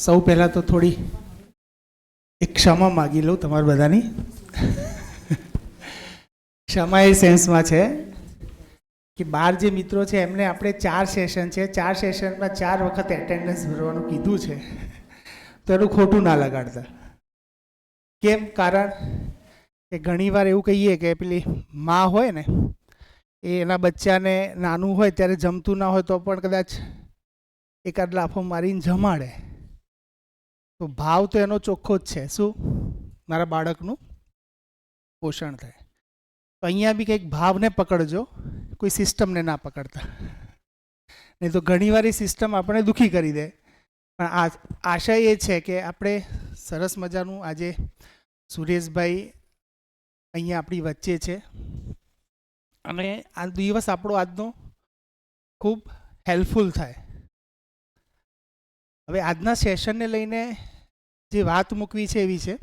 સૌ પહેલાં તો થોડી એક ક્ષમા માગી લઉં તમારા બધાની. ક્ષમા એ સેન્સમાં છે કે 12 જે મિત્રો છે એમને આપણે 4 સેશન છે, 4 સેશનમાં 4 વખત એટેન્ડન્સ ભરવાનું કીધું છે, તો એનું ખોટું ના લગાડતા. કેમ? કારણ કે ઘણીવાર એવું કહીએ કે પેલી માં હોય ને એ એના બચ્ચાને નાનું હોય ત્યારે જમતું ના હોય તો પણ કદાચ એકાદ લાફો મારીને જમાડે. તો ભાવ તો એનો ચોખ્ખો જ છે, શું મારા બાળકનું પોષણ થાય. તો અહીંયા બી કંઈક ભાવને પકડજો, કોઈ સિસ્ટમને ના પકડતા, નહીં તો ઘણીવાર એ સિસ્ટમ આપણે દુઃખી કરી દે. પણ આશય એ છે કે આપણે સરસ મજાનું આજે સુરેશભાઈ અહીંયા આપણી વચ્ચે છે અને આ દિવસ આપણો આજનો ખૂબ હેલ્પફુલ થાય. હવે આજના સેશનને લઈને જે વાત મૂકવી છે એવી છે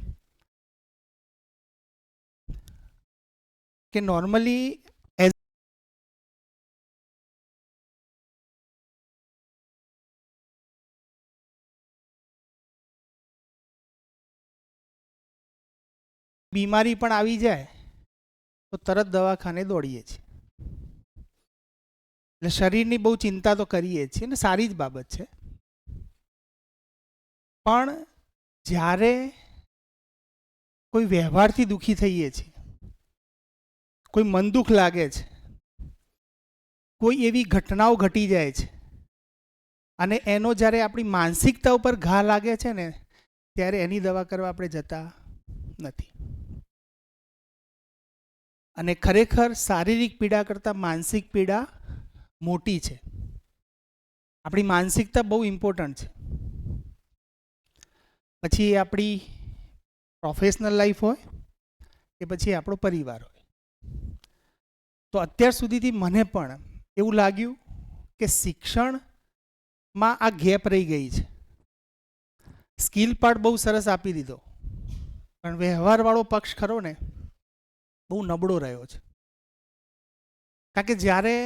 કે નોર્મલી બીમારી પણ આવી જાય તો તરત દવાખાને દોડીએ છીએ, એટલે શરીરની બહુ ચિંતા તો કરીએ જ છીએ ને, સારી જ બાબત છે. પણ જ્યારે કોઈ વ્યવહારથી દુઃખી થઈએ છીએ, કોઈ મન દુઃખ લાગે છે, કોઈ એવી ઘટનાઓ ઘટી જાય છે અને એનો જ્યારે આપણી માનસિકતા ઉપર ઘા લાગે છે ને, ત્યારે એની દવા કરવા આપણે જતા નથી. અને ખરેખર શારીરિક પીડા કરતાં માનસિક પીડા મોટી છે. આપણી માનસિકતા બહુ ઇમ્પોર્ટન્ટ છે. પછી એ આપણી પ્રોફેશનલ લાઈફ હોય કે પછી આપણો પરિવાર હોય. તો અત્યાર સુધીથી મને પણ એવું લાગ્યું કે શિક્ષણમાં આ ગેપ રહી ગઈ છે. સ્કિલ પાર્ટ બહુ સરસ આપી દીધો, પણ વ્યવહારવાળો પક્ષ ખરો ને બહુ નબળો રહ્યો છે. કારણ કે જ્યારે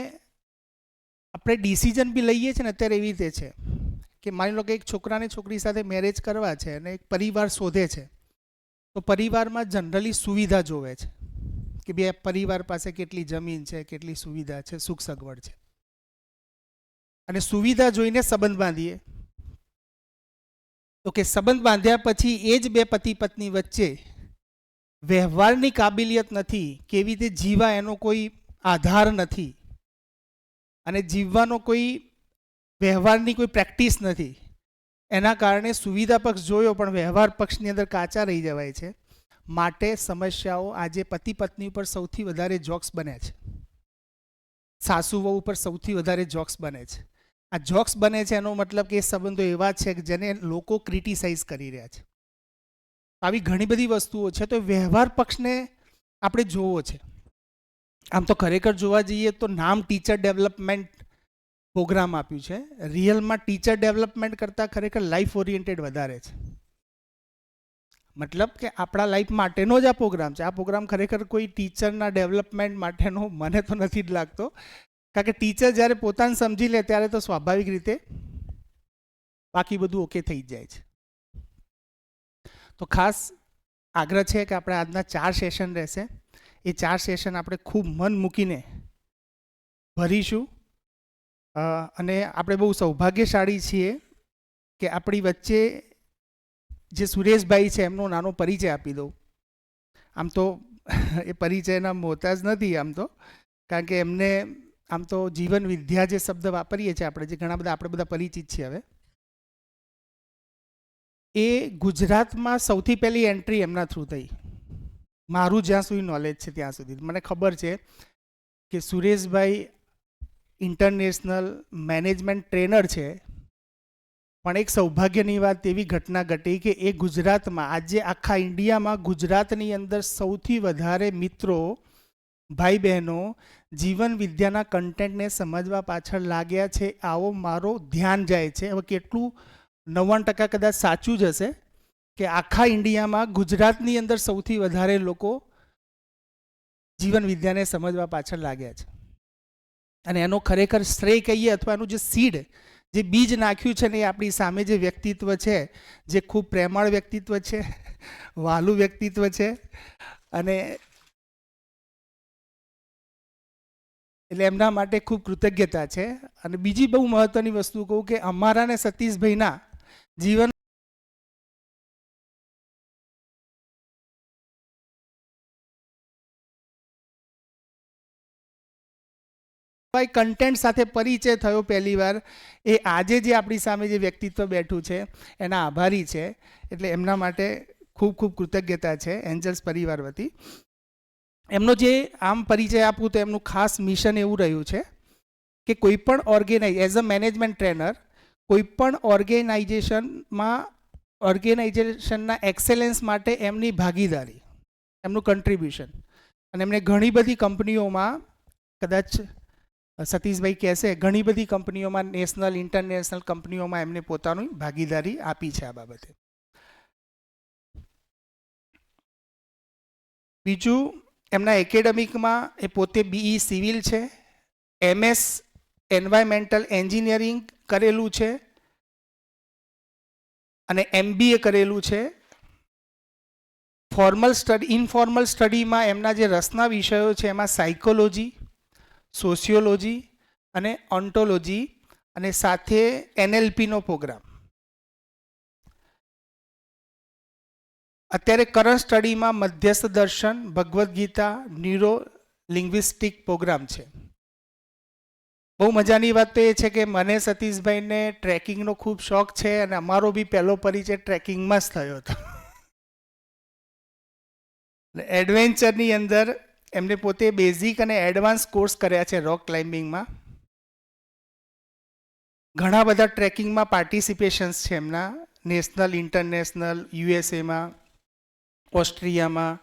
આપણે ડિસિઝન બી લઈએ છીએ ને અત્યારે એવી રીતે છે કે માની લો કે એક છોકરાને છોકરી સાથે મેરેજ કરવા છે અને એક પરિવાર શોધે છે, તો પરિવારમાં જનરલી સુવિધા જોવે છે કે બે પરિવાર પાસે કેટલી જમીન છે, કેટલી સુવિધા છે, સુખ સગવડ છે, અને સુવિધા જોઈને સંબંધ બાંધીએ. તો કે સંબંધ બાંધ્યા પછી એ જ બે પતિ પત્ની વચ્ચે વ્યવહારની કાબિલિયત નથી, કેવી રીતે જીવા એનો કોઈ આધાર નથી અને જીવવાનો કોઈ વ્યવહારની કોઈ પ્રેક્ટિસ નથી. એના કારણે સુવિધા પક્ષ જોયો પણ વ્યવહાર પક્ષની અંદર કાચા રહી જવાય છે. માટે સમસ્યાઓ આજે પતિ પત્ની ઉપર સૌથી વધારે જોક્સ બને છે, સાસુ વહુ ઉપર સૌથી વધારે જોક્સ બને છે. આ જોક્સ બને છે એનો મતલબ કે એ સંબંધો એવા છે કે જેને લોકો ક્રિટિસાઇઝ કરી રહ્યા છે. આવી ઘણી બધી વસ્તુઓ છે. તો વ્યવહાર પક્ષને આપણે જોવો છે. આમ તો ખરેખર જોવા જઈએ તો નામ ટીચર ડેવલપમેન્ટ પ્રોગ્રામ આપ્યું છે, રિયલમાં ટીચર ડેવલપમેન્ટ કરતાં ખરેખર લાઈફ ઓરિએન્ટેડ વધારે છે. મતલબ કે આપણા લાઈફ માટેનો જ આ પ્રોગ્રામ છે. આ પ્રોગ્રામ ખરેખર કોઈ ટીચરના ડેવલપમેન્ટ માટેનો મને તો નથી જ લાગતો. કારણ કે ટીચર જ્યારે પોતાને સમજી લે ત્યારે તો સ્વાભાવિક રીતે બાકી બધું ઓકે થઈ જ જાય છે. તો ખાસ આગ્રહ છે કે આપણે આજના 4 સેશન રહેશે, એ 4 સેશન આપણે ખૂબ મન મૂકીને ભરીશું. અને આપણે બહુ સૌભાગ્યશાળી છીએ કે આપણી વચ્ચે જે સુરેશભાઈ છે એમનો નાનો પરિચય આપી દઉં. આમ તો એ પરિચયના મોહતાજ નથી આમ તો, કારણ કે એમને આમ તો જીવન વિદ્યા જે શબ્દ વાપરીએ છીએ આપણે, જે આપણે બધા પરિચિત છીએ. હવે એ ગુજરાતમાં સૌથી પહેલી એન્ટ્રી એમના થ્રુ થઈ, મારું જ્યાં સુધી નોલેજ છે ત્યાં સુધી. મને ખબર છે કે સુરેશભાઈ ઇન્ટરનેશનલ મેનેજમેન્ટ ટ્રેનર છે, પણ એક સૌભાગ્યની વાત એવી ઘટના ઘટી કે એ ગુજરાતમાં, આજે આખા ઇન્ડિયામાં ગુજરાતની અંદર સૌથી વધારે મિત્રો, ભાઈ બહેનો જીવન વિદ્યાના કન્ટેન્ટને સમજવા પાછળ લાગ્યા છે. આવો મારો ધ્યાન જાય છે. હવે કેટલું 99% કદાચ સાચું જ હશે કે આખા ઇન્ડિયામાં ગુજરાતની અંદર સૌથી વધારે લોકો જીવન વિદ્યાને સમજવા પાછળ લાગ્યા છે. અને એનો ખરેખર શ્રેય કહીએ અથવા એનું જે સીડ જે બીજ નાખ્યું છે ને એ આપણી સામે જે વ્યક્તિત્વ છે, જે ખૂબ પ્રેમાળ વ્યક્તિત્વ છે, વહાલું વ્યક્તિત્વ છે, અને એટલે એમના માટે ખૂબ કૃતજ્ઞતા છે. અને બીજી બહુ મહત્ત્વની વસ્તુ કહું કે અમારા ને સતીશભાઈના જીવન કન્ટેન્ટ સાથે પરિચય થયો પહેલી વાર, એ આજે જે આપણી સામે જે વ્યક્તિત્વ બેઠું છે એના આભારી છે. એટલે એમના માટે ખૂબ ખૂબ કૃતજ્ઞતા છે એન્જલ્સ પરિવાર વતી. એમનો જે આમ પરિચય આપું તો એમનું ખાસ મિશન એવું રહ્યું છે કે કોઈ પણ એઝ અ મેનેજમેન્ટ ટ્રેનર કોઈ પણ ઓર્ગેનાઇઝેશનના એક્સેલન્સ માટે એમની ભાગીદારી, એમનું કન્ટ્રીબ્યુશન, અને એમણે ઘણી બધી કંપનીઓમાં, કદાચ સતીશભાઈ કહેશે, ઘણી બધી કંપનીઓમાં, નેશનલ ઇન્ટરનેશનલ કંપનીઓમાં એમને પોતાની ભાગીદારી આપી છે આ બાબતે. બીજું, એમના એકેડેમિકમાં એ પોતે BE સિવિલ છે, MS એન્વાયરમેન્ટલ એન્જિનિયરિંગ કરેલું છે અને MBA કરેલું છે. ઇનફોર્મલ સ્ટડીમાં એમના જે રસના વિષયો છે એમાં સાયકોલોજી, સોશિયોલોજી અને ઓન્ટોલોજી, અને સાથે NLPનો પ્રોગ્રામ. અત્યારે કરંટ સ્ટડીમાં Madhyastha Darshan, Bhagavad Gita, neuro linguistic programme છે. બહુ મજાની વાત તો એ છે કે મને સતીશભાઈને ટ્રેકિંગનો ખૂબ શોખ છે અને અમારો બી પહેલો પરિચય ટ્રેકિંગમાં જ થયો હતો. એડવેન્ચરની અંદર એમને પોતે બેઝિક અને એડવાન્સ કોર્સ કર્યા છે રોક ક્લાઇમ્બિંગમાં. ઘણા બધા ટ્રેકિંગમાં પાર્ટિસિપેશન્સ છે એમના, નેશનલ, ઇન્ટરનેશનલ, USAમાં, ઓસ્ટ્રિયામાં.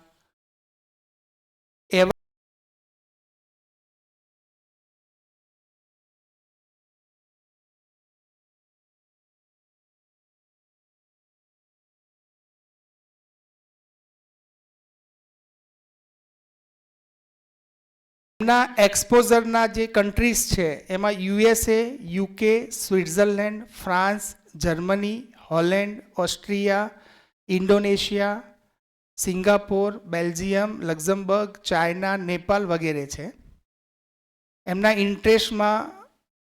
એમના એક્સપોઝરના જે કન્ટ્રીઝ છે એમાં USA, UK, Switzerland, France, Germany, Holland, Austria, Indonesia, Singapore, Belgium, Luxembourg, China, Nepal વગેરે છે. એમના ઇન્ટરેસ્ટમાં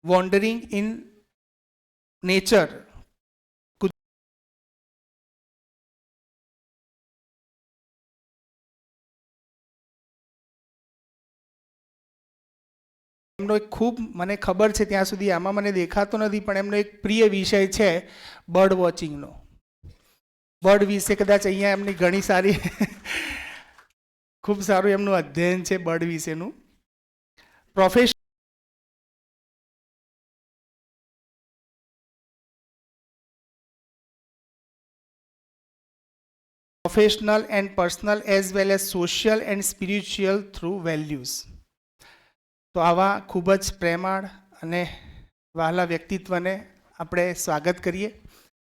વોન્ડરિંગ ઇન નેચર, એમનો એક ખૂબ, મને ખબર છે ત્યાં સુધી, આમાં મને દેખાતો નથી, પણ એમનો એક પ્રિય વિષય છે બર્ડ વોચિંગનો. બર્ડ વિશે કદાચ અહીંયા એમની ઘણી સારી ખૂબ સારું એમનું અધ્યયન છે બર્ડ વિશેનું. Professional and personal as well as social and spiritual through values. તો આવા ખૂબ જ પ્રેમાળ અને વહાલા વ્યક્તિત્વને આપણે સ્વાગત કરીએ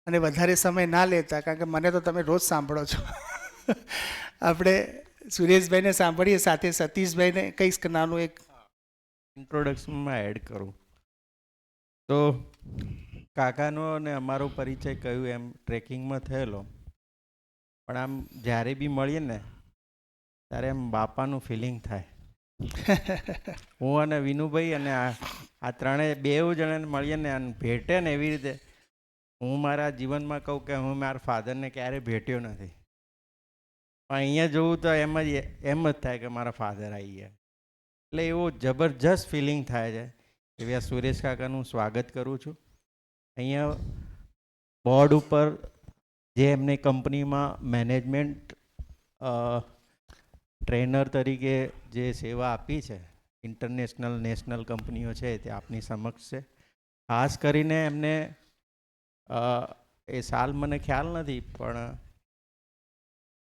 અને વધારે સમય ના લેતા, કારણ કે મને તો તમે રોજ સાંભળો છો. આપણે સુરેશભાઈને સાંભળીએ, સાથે સતીશભાઈને કંઈક નાનું એક ઇન્ટ્રોડક્શનમાં એડ કરું તો કાકાનો અને અમારો પરિચય કહ્યું એમ ટ્રેકિંગમાં થયેલો, પણ આમ જ્યારે બી મળીએ ને ત્યારે એમ બાપાનું ફિલિંગ થાય. હું અને વિનુભાઈ અને આ ત્રણેય બેઉ જણાને મળીએ ને અને ભેટે ને એવી રીતે, હું મારા જીવનમાં કહું કે હું મારા ફાધરને ક્યારેય ભેટ્યો નથી, પણ અહીંયા જોઉં તો એમ જ થાય કે મારા ફાધર આવી ગયા. એટલે એવું જબરજસ્ત ફિલિંગ થાય છે. એવી આ સુરેશ કાકાનું સ્વાગત કરું છું. અહીંયા બોર્ડ ઉપર જે એમને કંપનીમાં મેનેજમેન્ટ ટ્રેનર તરીકે જે સેવા આપી છે, ઇન્ટરનેશનલ, નેશનલ કંપનીઓ છે તે આપની સમક્ષ છે. ખાસ કરીને એમને એ સાલ મને ખ્યાલ નથી, પણ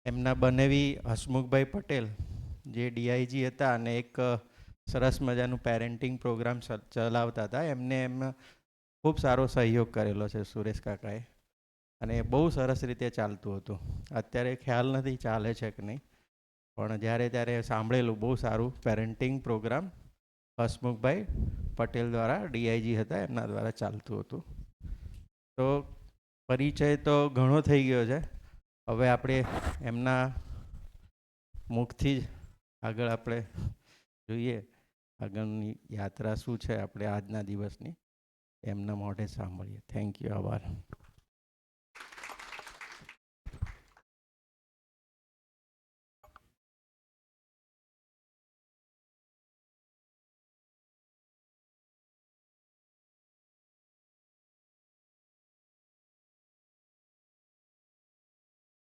એમના બનેવી હસમુખભાઈ પટેલ જે DIG હતા અને એક સરસ મજાનું પેરેન્ટિંગ પ્રોગ્રામ ચલાવતા હતા, એમને ખૂબ સારો સહયોગ કરેલો છે સુરેશ કાકાએ, અને બહુ સરસ રીતે ચાલતું હતું. અત્યારે ખ્યાલ નથી ચાલે છે કે નહીં, પણ જ્યારે ત્યારે સાંભળેલું બહુ સારું પેરેન્ટિંગ પ્રોગ્રામ હસમુખભાઈ પટેલ દ્વારા, DIG હતા એમના દ્વારા ચાલતું હતું. તો પરિચય તો ઘણો થઈ ગયો છે. હવે આપણે એમના મુખથી જ આગળ આપણે જોઈએ આગળની યાત્રા શું છે આપણે આજના દિવસની એમના મોઢે સાંભળીએ. Thank you. આભાર.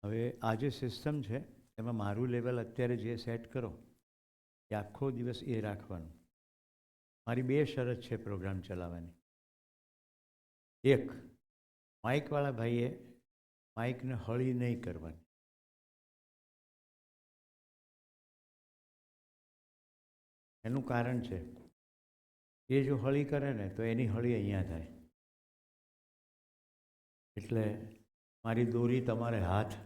હવે આ જે સિસ્ટમ છે એમાં મારું લેવલ અત્યારે જે સેટ કરો એ આખો દિવસ એ રાખવાનું. મારી બે શરત છે પ્રોગ્રામ ચલાવવાની. એક, માઇકવાળા ભાઈએ માઇકને હળી નહીં કરવાની. એનું કારણ છે એ જો હળી કરે ને તો એની હળી અહીંયા થાય. એટલે મારી દોરી તમારે હાથ,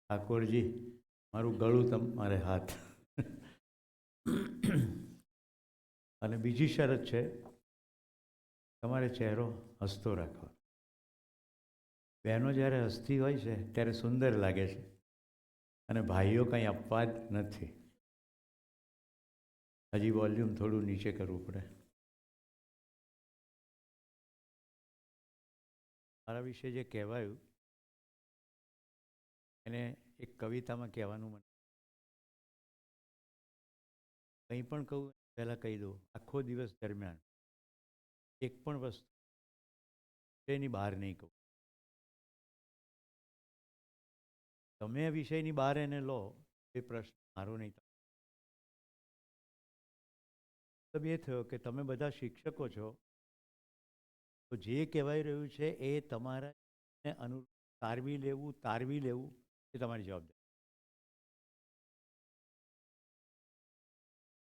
ઠાકોરજી મારું ગળું તમારે હાથ. અને બીજી શરત છે તમારે ચહેરો હસતો રાખવાનો. બહેનો જ્યારે હસતી હોય છે ત્યારે સુંદર લાગે છે અને ભાઈઓ કંઈ આપવા જ નથી. હજી વોલ્યુમ થોડું નીચે કરવું પડે. મારા વિશે જે કહેવાયું એને એક કવિતામાં કહેવાનું મને. કંઈ પણ કહું પહેલાં કહી દઉં, આખો દિવસ દરમિયાન એક પણ વસ્તુ વિષયની બહાર નહીં કહું. તમે આ વિષયની બહાર એને લો એ પ્રશ્ન મારો નહીં. મતલબ એ થયો કે તમે બધા શિક્ષકો છો તો જે કહેવાય રહ્યું છે એ તમારા અનુરૂપ તારવી લેવું એ તમારી જવાબદારી.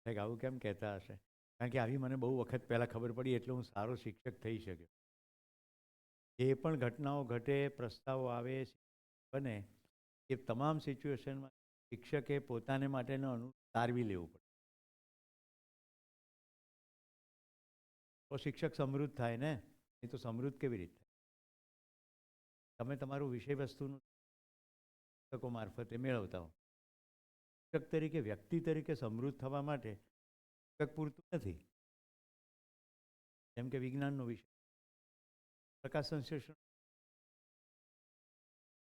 કંઈક આવું કેમ કહેતા હશે? કારણ કે આવી મને બહુ વખત પહેલાં ખબર પડી એટલે હું સારો શિક્ષક થઈ શક્યો. જે પણ ઘટનાઓ ઘટે, પ્રસ્તાવો આવે, બને એ તમામ સિચ્યુએશનમાં શિક્ષકે પોતાને માટેનો તારવી લેવું પડે. તો શિક્ષક સમૃદ્ધ થાય ને, નહીં તો સમૃદ્ધ કેવી રીતે થાય? તમે તમારું વિષય વસ્તુનું શિક્ષકો મારફતે મેળવતા હો. શિક્ષક તરીકે, વ્યક્તિ તરીકે સમૃદ્ધ થવા માટે શિક્ષક પૂરતું નથી. જેમ કે વિજ્ઞાનનો વિષય પ્રકાશ સંશ્લેષણ,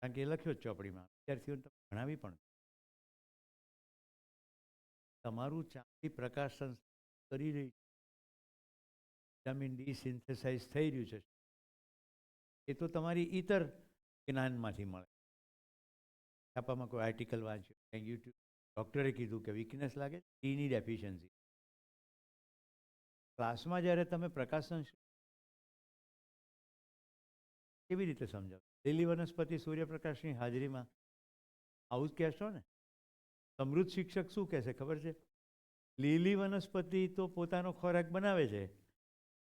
કારણ કે એ લખ્યો જ ચોપડીમાં, વિદ્યાર્થીઓને તમે ભણાવી પણ તમારું ચામડી પ્રકાશ કરી રહી છે, વિટામિન ડી સિન્થેસાઇઝ થઈ રહ્યું છે, એ તો તમારી ઇતર જ્ઞાનમાંથી મળે. છાપામાં કોઈ આર્ટિકલ વાંચ્યો, કંઈ યુટ્યુબ, ડૉક્ટરે કીધું કે વીકનેસ લાગે, ડીની ડેફિશિયન્સી. ક્લાસમાં જ્યારે તમે પ્રકાશ કેવી રીતે સમજાવો? લીલી વનસ્પતિ સૂર્યપ્રકાશની હાજરીમાં આવું જ કહેશો ને? સમૃદ્ધ શિક્ષક શું કહેશે ખબર છે? લીલી વનસ્પતિ તો પોતાનો ખોરાક બનાવે છે,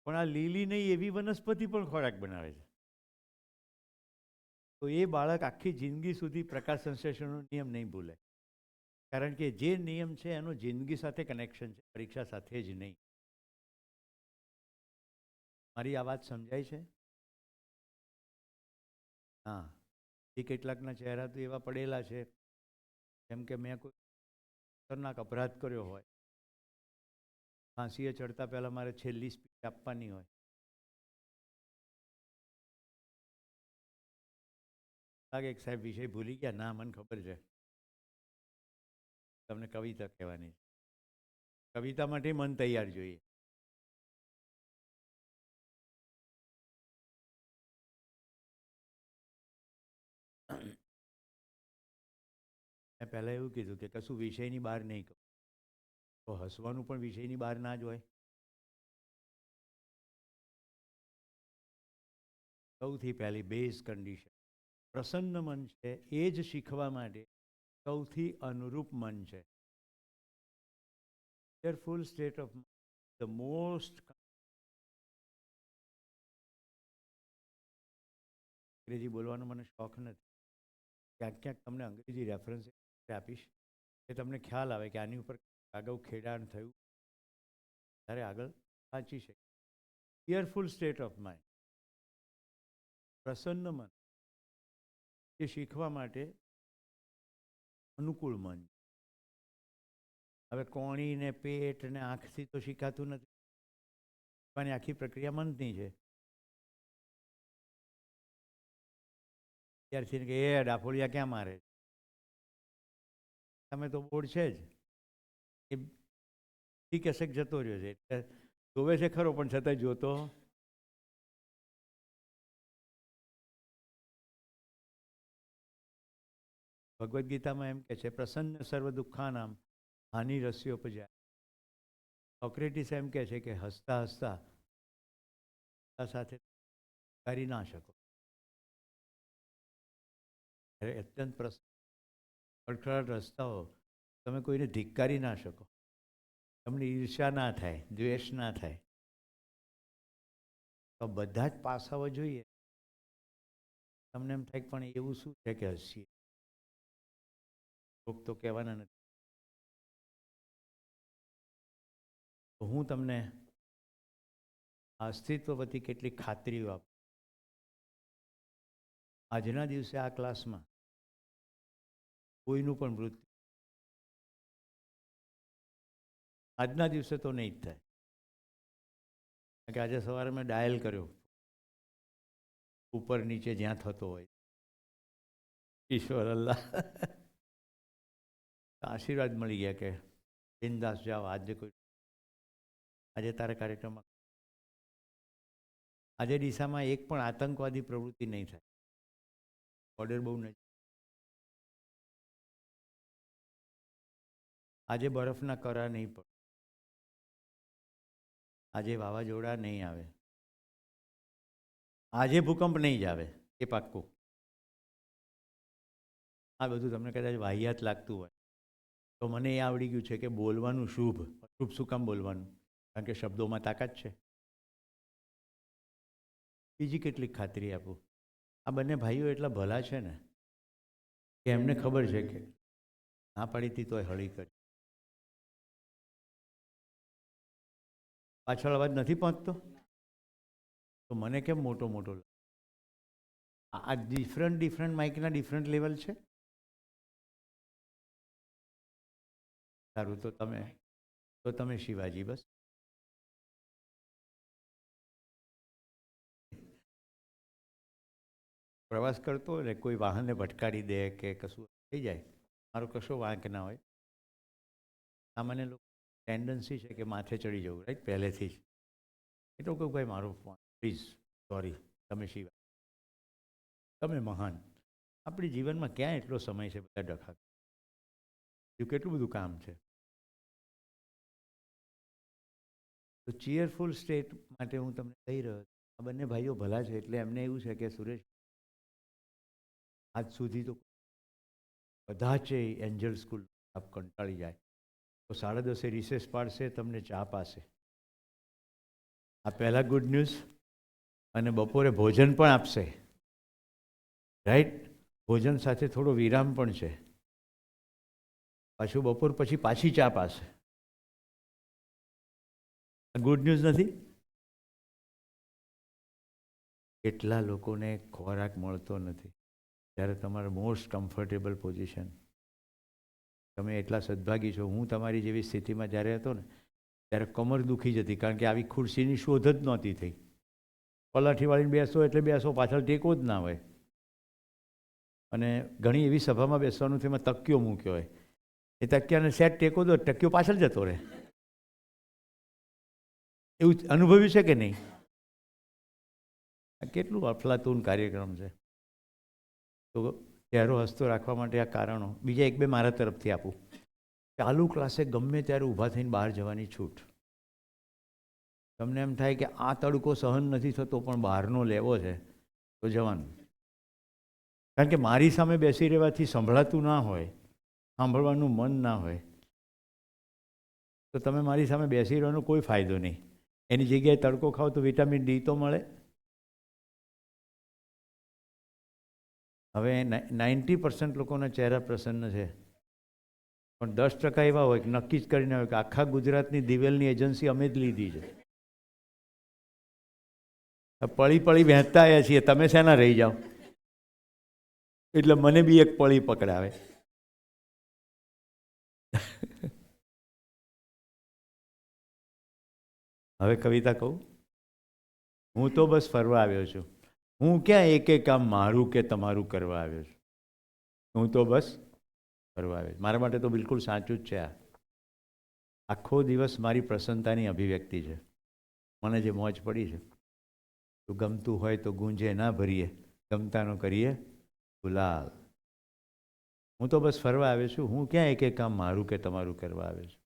પણ આ લીલી નહીં એવી વનસ્પતિ પણ ખોરાક બનાવે છે. તો એ બાળક આખી જિંદગી સુધી પ્રકાશ સંશ્લેષણનો નિયમ નહીં ભૂલે. કારણ કે જે નિયમ છે એનો જિંદગી સાથે કનેક્શન છે, પરીક્ષા સાથે જ નહીં. મારી આ વાત સમજાય છે? હા. એ કેટલાકના ચહેરા તો એવા પડેલા છે જેમ કે મેં કોઈ ખતરનાક અપરાધ કર્યો હોય, ફાંસીએ ચડતા પહેલાં મારે છેલ્લી સ્પીચ આપવાની હોય, લાગે કે સાહેબ વિષય ભૂલી ગયા. ના, મને ખબર છે તમને કવિતા કહેવાની. કવિતા માટે મન તૈયાર જોઈએ. મેં પહેલાં એવું કીધું કે કશું વિષયની બહાર નહીં કહું. તો હસવાનું પણ વિષયની બહાર ના જ હોય. સૌથી પહેલી બેઝ કન્ડિશન પ્રસન્ન મન છે. એ જ શીખવા માટે સૌથી અનુરૂપ મન છે. Careful state of the most. અંગ્રેજી બોલવાનો મને શોખ નથી. ક્યાંક ક્યાંક તમને અંગ્રેજી રેફરન્સ આપીશ કે તમને ખ્યાલ આવે કે આની ઉપર અગાઉ ખેડાણ થયું, ત્યારે આગળ વાંચી શકે. Careful state of mind. પ્રસન્ન મન એ શીખવા માટે અનુકૂળ મન. હવે કોણી ને પેટ ને આંખથી તો શીખાતું નથી. પણ આખી પ્રક્રિયા મનની છે. ત્યારથી કે એ ડાફોડિયા ક્યાં મારે, તમે તો બોર્ડ છે જ એ ઠીક હશે જતો રહ્યો છે. એટલે જોવે છે ખરો પણ છતાંય જોતો. ભગવદ્ ગીતામાં એમ કે છે પ્રસન્ન સર્વ દુઃખાનામ હાનિ રસ્યોપજાય. સોક્રેટિસ એમ કે છે કે હસતા હસતા સાથે કરી ના શકો. અત્યંત પ્રસન્ન ખડખડાટ રસ્તાઓ તમે કોઈને ધિક્કારી ના શકો. તમને ઈર્ષ્યા ના થાય, દ્વેષ ના થાય. તો બધા જ પાસાઓ જોઈએ. તમને એમ થાય પણ એવું શું છે કે હસીએ. લોક તો કહેવાના નથી. તો હું તમને અસ્તિત્વ વતી કેટલીક ખાતરીઓ આપું. આજના દિવસે આ ક્લાસમાં કોઈનું પણ મૃત્યુ આજના દિવસે તો નહીં જ થાય. કારણ કે આજે સવારે મેં ડાયલ કર્યો ઉપર નીચે જ્યાં થતો હોય. ઈશ્વર અલ્લાહ આશીર્વાદ મળી ગયા કે બિંદાસ જાઓ. આજે તારા કાર્યક્રમમાં આજે ડીસામાં એક પણ આતંકવાદી પ્રવૃત્તિ નહીં થાય. ઓર્ડર બહુ નહીં. આજે બરફના કરા નહીં પડે. આજે વાવાઝોડા નહીં આવે. આજે ભૂકંપ નહીં જ આવે એ પાક્કું. આ બધું તમને કદાચ વાહિયાત લાગતું હોય તો મને એ આવડી ગયું છે કે બોલવાનું શુભ. શુભ શું કામ બોલવાનું? કારણ કે શબ્દોમાં તાકાત છે. બીજી કેટલીક ખાતરી આપું. આ બંને ભાઈઓ એટલા ભલા છે ને કે એમને ખબર છે કે ના પાડી હતી તોય હળી કરી. પાછળ અવાજ નથી પહોંચતો તો મને કેમ મોટો મોટો લાગે? આ ડિફરન્ટ માઇકના ડિફરન્ટ લેવલ છે. સારું તો તમે શિવાજી બસ. પ્રવાસ કરતો હોય ને કોઈ વાહનને ભટકાડી દે કે કશું થઈ જાય, મારો કશો વાંક ના હોય. સામાન્ય લોકો ટેન્ડન્સી છે કે માથે ચડી જવું, રાઈટ, પહેલેથી જ. એટલું કહું ભાઈ મારો પ્લીઝ સોરી, તમે શિવા, તમે મહાન. આપણી જીવનમાં ક્યાં એટલો સમય છે બધા ડખા? એવું કેટલું બધું કામ છે. તો ચીયરફુલ સ્ટેટ માટે હું તમને કહી રહ્યો છું. આ બંને ભાઈઓ ભલા છે એટલે એમને એવું છે કે સુરેશ આજ સુધી તો બધા છે એન્જલ સ્કૂલ આપ કંટાળી જાય તો 10:30 રિસેસ પાડશે, તમને ચા પાશે. આ પહેલાં ગુડ ન્યૂઝ. અને બપોરે ભોજન પણ આપશે, રાઈટ. ભોજન સાથે થોડો વિરામ પણ છે. પાછું બપોર પછી પાછી ચા પાશે. ગુડ ન્યૂઝ નથી? કેટલા લોકોને ખોરાક મળતો નથી ત્યારે તમારે મોસ્ટ કમ્ફર્ટેબલ પોઝિશન. તમે એટલા સદભાગી છો. હું તમારી જેવી સ્થિતિમાં જ્યારે હતો ને ત્યારે કમર દુખી જતી, કારણ કે આવી ખુરશીની શોધ જ નહોતી થઈ. પલાઠી વાળીને બેસો એટલે બેસો, પાછળ ટેકો જ ના હોય. અને ઘણી એવી સભામાં બેસવાનું છે એમાં તકિયો મૂક્યો હોય, એ તકિયાને સેટ ટેકો દો, તકિયો પાછળ જતો રહે. એવું અનુભવ્યું છે કે નહીં? આ કેટલું અફલાતૂન કાર્યક્રમ છે. તો ચહેરો હસતો રાખવા માટે આ કારણો. બીજા 1-2 મારા તરફથી આપું. ચાલુ ક્લાસે ગમે ત્યારે ઊભા થઈને બહાર જવાની છૂટ. તમને એમ થાય કે આ તડકો સહન નથી થતો પણ બહારનો લેવો છે તો જવાનું. કારણ કે મારી સામે બેસી રહેવાથી સંભળાતું ના હોય, સાંભળવાનું મન ના હોય, તો તમે મારી સામે બેસી રહેવાનો કોઈ ફાયદો નહીં. એની જગ્યાએ તડકો ખાઓ તો વિટામિન ડી તો મળે. હવે 90% લોકોના ચહેરા પ્રસન્ન છે, પણ 10% એવા હોય કે નક્કી જ કરીને હોય કે આખા ગુજરાતની દિવેલની એજન્સી અમે જ લીધી છે. પળી પળી વહેંચતા આવ્યા છીએ, તમે શેના રહી જાઓ? એટલે મને બી એક પળી પકડાવે. હવે કવિતા કહું, હું તો બસ ફરવા આવ્યો છું. હું ક્યાં એક એક કામ મારું કે તમારું કરવા આવ્યો છું. હું તો બસ ફરવા આવ્યો. મારા માટે તો બિલકુલ સાચું જ છે. આ આખો દિવસ મારી પ્રસન્નતાની અભિવ્યક્તિ છે. મને જે મોજ પડી છે, તો ગમતું હોય તો ગુંજે ના ભરીએ, ગમતાનો કરીએ ગુલાલ. હું તો બસ ફરવા આવ્યો છું. હું ક્યાં એક એક કામ મારું કે તમારું કરવા આવ્યો છું.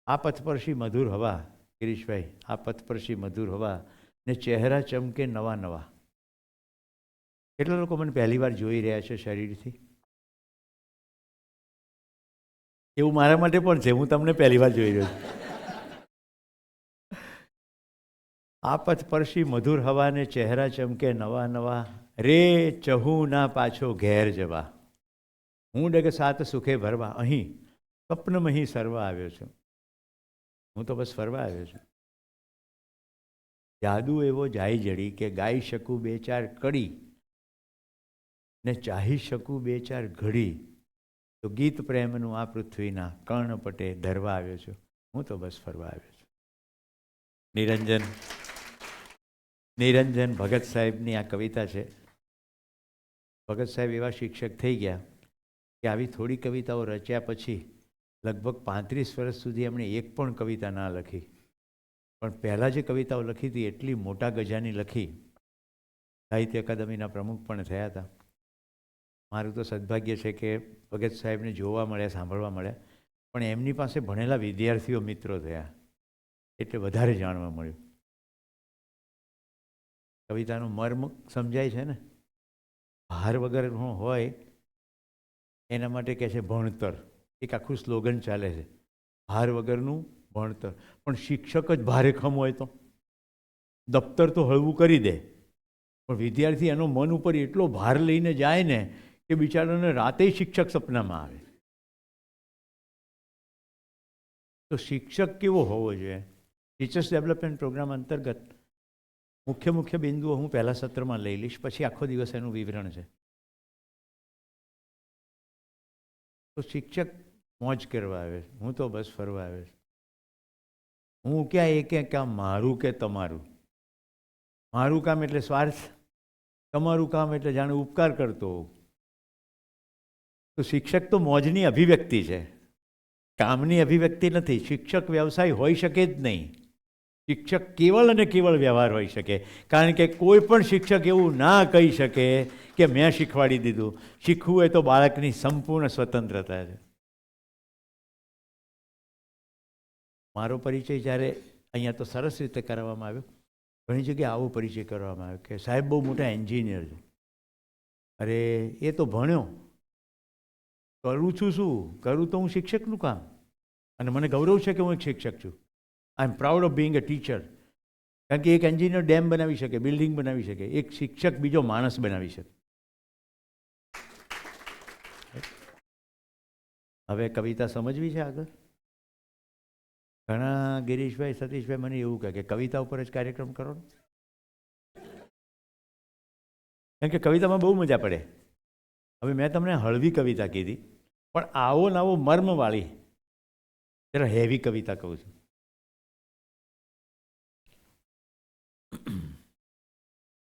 આ પથપરસી મધુર હવા, ગિરીશભાઈ, આ પથપરસી મધુર હવા ને ચહેરા ચમકે નવા નવા. કેટલા લોકો મને પહેલી વાર જોઈ રહ્યા છે શરીરથી? એવું મારા માટે પણ છે. હું તમને પહેલી વાર જોઈ રહ્યો છું. આપત પરસી મધુર હવાને ચહેરા ચમકે નવા નવા, રે ચહું ના પાછો ઘેર જવા. હું ડગ સાત સુખે ભરવા, અહીં સ્વપ્નમહી સરવા આવ્યો છું. હું તો બસ ફરવા આવ્યો છું. જાદુ એવો જાય જડી કે ગાઈ શકું બે ચાર કડી ને ચાહી શકું બે ચાર ઘડી, તો ગીત પ્રેમનું આ પૃથ્વીના કર્ણપટે ધરવા આવ્યો છું. હું તો બસ ફરવા આવ્યો છું. નિરંજન ભગત સાહેબની આ કવિતા છે. ભગત સાહેબ એવા શિક્ષક થઈ ગયા કે આવી થોડી કવિતાઓ રચ્યા પછી લગભગ 35 વર્ષ સુધી એમણે એક પણ કવિતા ના લખી. પણ પહેલાં જે કવિતાઓ લખી હતી એટલી મોટા ગજાની લખી. સાહિત્ય અકાદમીના પ્રમુખ પણ થયા હતા. મારું તો સદભાગ્ય છે કે ભગત સાહેબને જોવા મળ્યા, સાંભળવા મળ્યા, પણ એમની પાસે ભણેલા વિદ્યાર્થીઓ મિત્રો થયા, એટલે વધારે જાણવા મળ્યું. કવિતાનું મર્મ સમજાય છે ને. ભાર વગરનો હોય એના માટે કહે છે ભણતર. એક આખું સ્લોગન ચાલે છે, ભાર વગરનું ભણતર. પણ શિક્ષક જ ભારેખમ હોય તો દફતર તો હળવું કરી દે, પણ વિદ્યાર્થી એનો મન ઉપર એટલો ભાર લઈને જાય ને કે બિચારાને રાતે શિક્ષક સપનામાં આવે. તો શિક્ષક કેવો હોવો જોઈએ? ટીચર્સ ડેવલપમેન્ટ પ્રોગ્રામ અંતર્ગત મુખ્ય બિંદુઓ હું પહેલા સત્રમાં લઈ લઈશ, પછી આખો દિવસ એનું વિવરણ છે. તો શિક્ષક મોજ કરવા આવે, હું તો બસ ફરવા આવે. હું ક્યાં એ કામ મારું કે તમારું. મારું કામ એટલે સ્વાર્થ, તમારું કામ એટલે જાણે ઉપકાર કરતો હોઉં. તો શિક્ષક તો મોજની અભિવ્યક્તિ છે, કામની અભિવ્યક્તિ નથી. શિક્ષક વ્યવસાય હોઈ શકે જ નહીં. શિક્ષક કેવળ અને કેવળ વ્યવહાર હોઈ શકે. કારણ કે કોઈ પણ શિક્ષક એવું ના કહી શકે કે મેં શીખવાડી દીધું. શીખવું એ તો બાળકની સંપૂર્ણ સ્વતંત્રતા છે. મારો પરિચય જ્યારે અહીંયા તો સરસ રીતે કરવામાં આવ્યો, ઘણી જગ્યાએ આવો પરિચય કરવામાં આવ્યો કે સાહેબ બહુ મોટા એન્જિનિયર છે. અરે એ તો ભણ્યો, કરું છું શું? કરું તો હું શિક્ષકનું કામ, અને મને ગૌરવ છે કે હું એક શિક્ષક છું. I am proud of being a teacher. કારણ કે એક એન્જિનિયર ડેમ બનાવી શકે, બિલ્ડિંગ બનાવી શકે, એક શિક્ષક બીજો માણસ બનાવી શકે. હવે કવિતા સમજવી છે આગળ. ઘણા ગિરીશભાઈ, સતીશભાઈ મને એવું કહે કે કવિતા ઉપર જ કાર્યક્રમ કરો ને, કારણ કે કવિતામાં બહુ મજા પડે. હવે મેં તમને હળવી કવિતા કીધી, પણ આવો નવો મર્મવાળી જરા હેવી કવિતા કહું છું.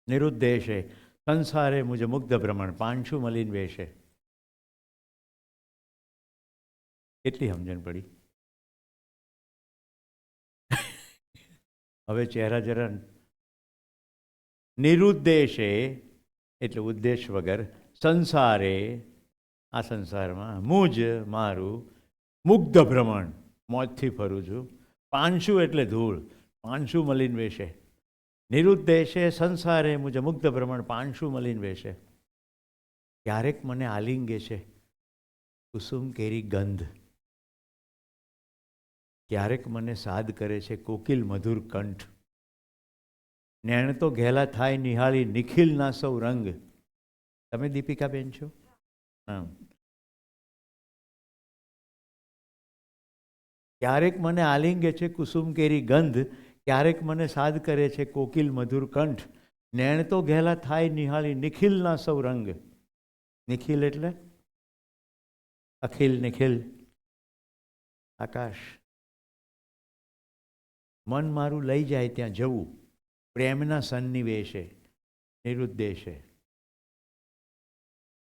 નિરુદ્દેશે સંસારે મુझे મુગ્ધ ભ્રમણ, પાંચું મલિન વેશે. કેટલી સમજણ પડી? હવે ચહેરા જરા. નિરુદ્દેશે એટલે ઉદ્દેશ વગર, સંસારે આ સંસારમાં, મુજ મારું, મુગ્ધ ભ્રમણ મોજથી ફરું છું, પાંચું એટલે ધૂળ, પાંચું મલિન વેશે. નિરુદ્દેશે સંસારે મુજ મુગ્ધ ભ્રમણ, પાંચું મલિન વેશે. ક્યારેક મને આલિંગે છે કુસુમ કેરી ગંધ, ક્યારેક મને સાદ કરે છે કોકિલ મધુર કંઠ. નેણ તો ઘેલા થાય નિહાળી નિખિલ ના સૌ રંગ. તમે દીપિકાબેન છો? હા. ક્યારેક મને આલિંગે છે કુસુમ કેરી ગંધ, ક્યારેક મને સાદ કરે છે કોકિલ મધુર કંઠ. નેણ તો ઘેલા થાય નિહાળી નિખિલના સૌ રંગ. નિખિલ એટલે અખિલ નિખિલ આકાશ. મન મારું લઈ જાય ત્યાં જવું પ્રેમના સન્નિવેશે નિરુદ્દેશે.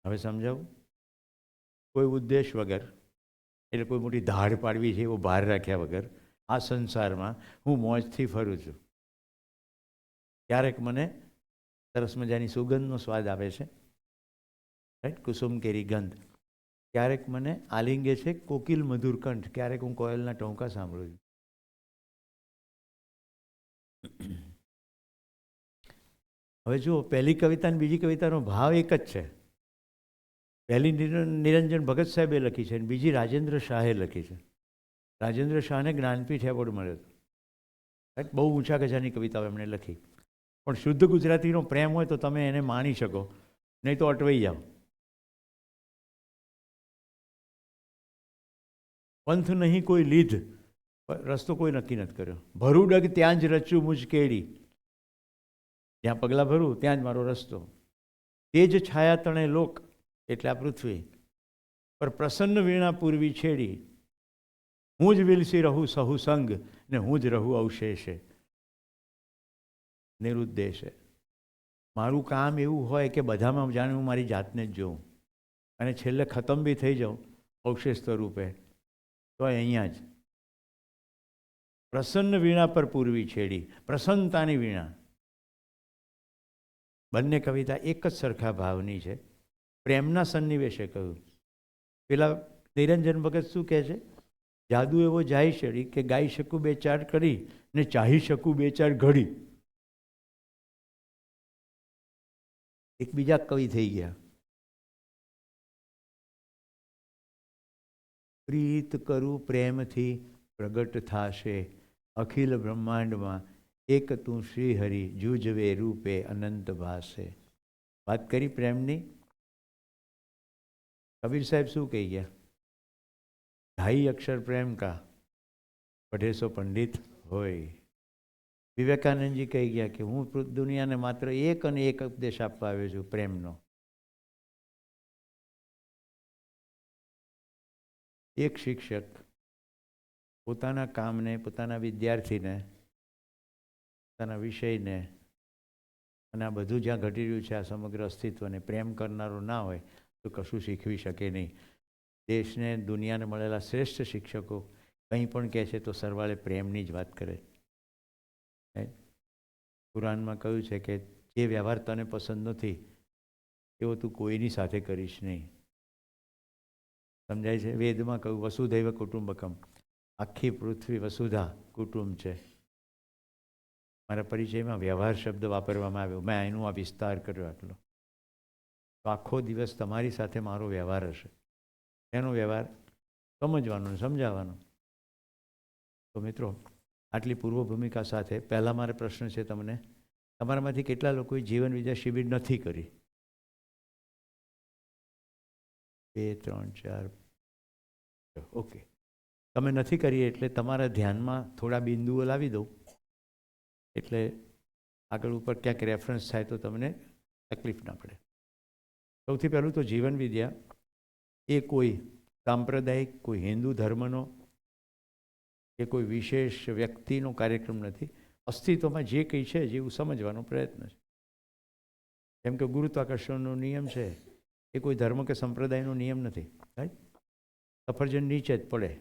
હવે સમજાવું? કોઈ ઉદ્દેશ વગર, એટલે કોઈ મોટી ધાડ પાડવી છે એવો ભાર રાખ્યા વગર આ સંસારમાં હું મોજથી ફરું છું. ક્યારેક મને સરસ મજાની સુગંધનો સ્વાદ આવે છે, રાઈટ, કુસુમ કેરી ગંધ. ક્યારેક મને આલિંગે છે કોકિલ મધુર કંઠ, ક્યારેક હું કોયલના ટોંકા સાંભળું છું. હવે જુઓ, પહેલી કવિતા અને બીજી કવિતાનો ભાવ એક જ છે. પહેલી નિરંજન ભગત સાહેબે લખી છે અને બીજી રાજેન્દ્ર શાહે લખી છે. રાજેન્દ્ર શાહને જ્ઞાનપીઠ એવોર્ડ મળ્યો હતો, રાઈટ. બહુ ઊંચા ગજાની કવિતાઓ એમણે લખી. પણ શુદ્ધ ગુજરાતીનો પ્રેમ હોય તો તમે એને માણી શકો, નહીં તો અટવાઈ જાઓ. પંથ નહીં કોઈ લીધ, રસ્તો કોઈ નક્કી નથી કર્યો. ભરું ડગ ત્યાં જ રચ્યું મુજ કેડી, જ્યાં પગલાં ભરું ત્યાં જ મારો રસ્તો. તે જ છાયા તણે લોક, એટલે આ પૃથ્વી પર પ્રસન્ન વીણા પૂર્વી છેડી. હું જ વિલસી રહું સહુ સંગ, ને હું જ રહું અવશેષે નિરુદ્દેશે. મારું કામ એવું હોય કે બધામાં જાણે હું મારી જાતને જ જોઉં અને છેલ્લે ખતમ બી થઈ જાઉં અવશેષ સ્વરૂપે, તો અહીંયા જ. પ્રસન્ન વીણા પર પૂર્વી છેડી, પ્રસન્નતાની વીણા. બંને કવિતા એક જ સરખા ભાવની છે. પ્રેમના સન્નિવેશે કહ્યું. પેલા નિરંજન ભગત શું કહે છે? જાદુ એવો જાય છેડી કે ગાઈ શકું બે ચાર કરી ને ચાહી શકું બે ચાર ઘડી. એક બીજા કવિ થઈ ગયા. પ્રીત કરું પ્રેમથી પ્રગટ થાશે અખિલ બ્રહ્માંડમાં, એક તું શ્રી હરિ જુજવે રૂપે અનંત ભાસે. વાત કરી પ્રેમની. કબીર સાહેબ શું કહી ગયા? ઢાઈ અક્ષર પ્રેમ કા પઢે સો પંડિત હોય. વિવેકાનંદજી કહી ગયા કે હું દુનિયાને માત્ર એક અને એક ઉપદેશ આપવા આવ્યો છું, પ્રેમનો. એક શિક્ષક પોતાના કામને, પોતાના વિદ્યાર્થીને, પોતાના વિષયને અને આ બધું જ્યાં ઘટી રહ્યું છે આ સમગ્ર અસ્તિત્વને પ્રેમ કરનારો ના હોય તો કશું શીખવી શકે નહીં. દેશને, દુનિયાને મળેલા શ્રેષ્ઠ શિક્ષકો કંઈ પણ કહે છે તો સરવાળે પ્રેમની જ વાત કરે. કુરાનમાં કહ્યું છે કે જે વ્યવહાર તને પસંદ નથી એવો તું કોઈની સાથે કરીશ નહીં. સમજાય છે? વેદમાં કહ્યું વસુધૈવ કુટુંબકમ, આખી પૃથ્વી વસુધા કુટુંબ છે. મારા પરિચયમાં વ્યવહાર શબ્દ વાપરવામાં આવ્યો, મેં એનું આ વિસ્તાર કર્યો આટલો. તો આખો દિવસ તમારી સાથે મારો વ્યવહાર હશે. એનો વ્યવહાર સમજવાનો, સમજાવવાનો. તો મિત્રો, આટલી પૂર્વ ભૂમિકા સાથે પહેલાં મારો પ્રશ્ન છે તમને, તમારામાંથી કેટલા લોકોએ જીવન વિદ્યા શિબિર નથી કરી? 2 3 4. ઓકે, તમે નથી કરી એટલે તમારા ધ્યાનમાં થોડા બિંદુઓ લાવી દઉં, એટલે આગળ ઉપર ક્યાંક રેફરન્સ થાય તો તમને તકલીફ ના પડે. સૌથી પહેલું તો જીવન વિદ્યા એ કોઈ સાંપ્રદાયિક, કોઈ હિન્દુ ધર્મનો કે કોઈ વિશેષ વ્યક્તિનો કાર્યક્રમ નથી. અસ્તિત્વમાં જે કંઈ છે જેવું સમજવાનો પ્રયત્ન છે. જેમ કે ગુરુત્વાકર્ષણનો નિયમ છે એ કોઈ ધર્મ કે સંપ્રદાયનો નિયમ નથી, રાઈટ. સફરજન નીચે જ પડે,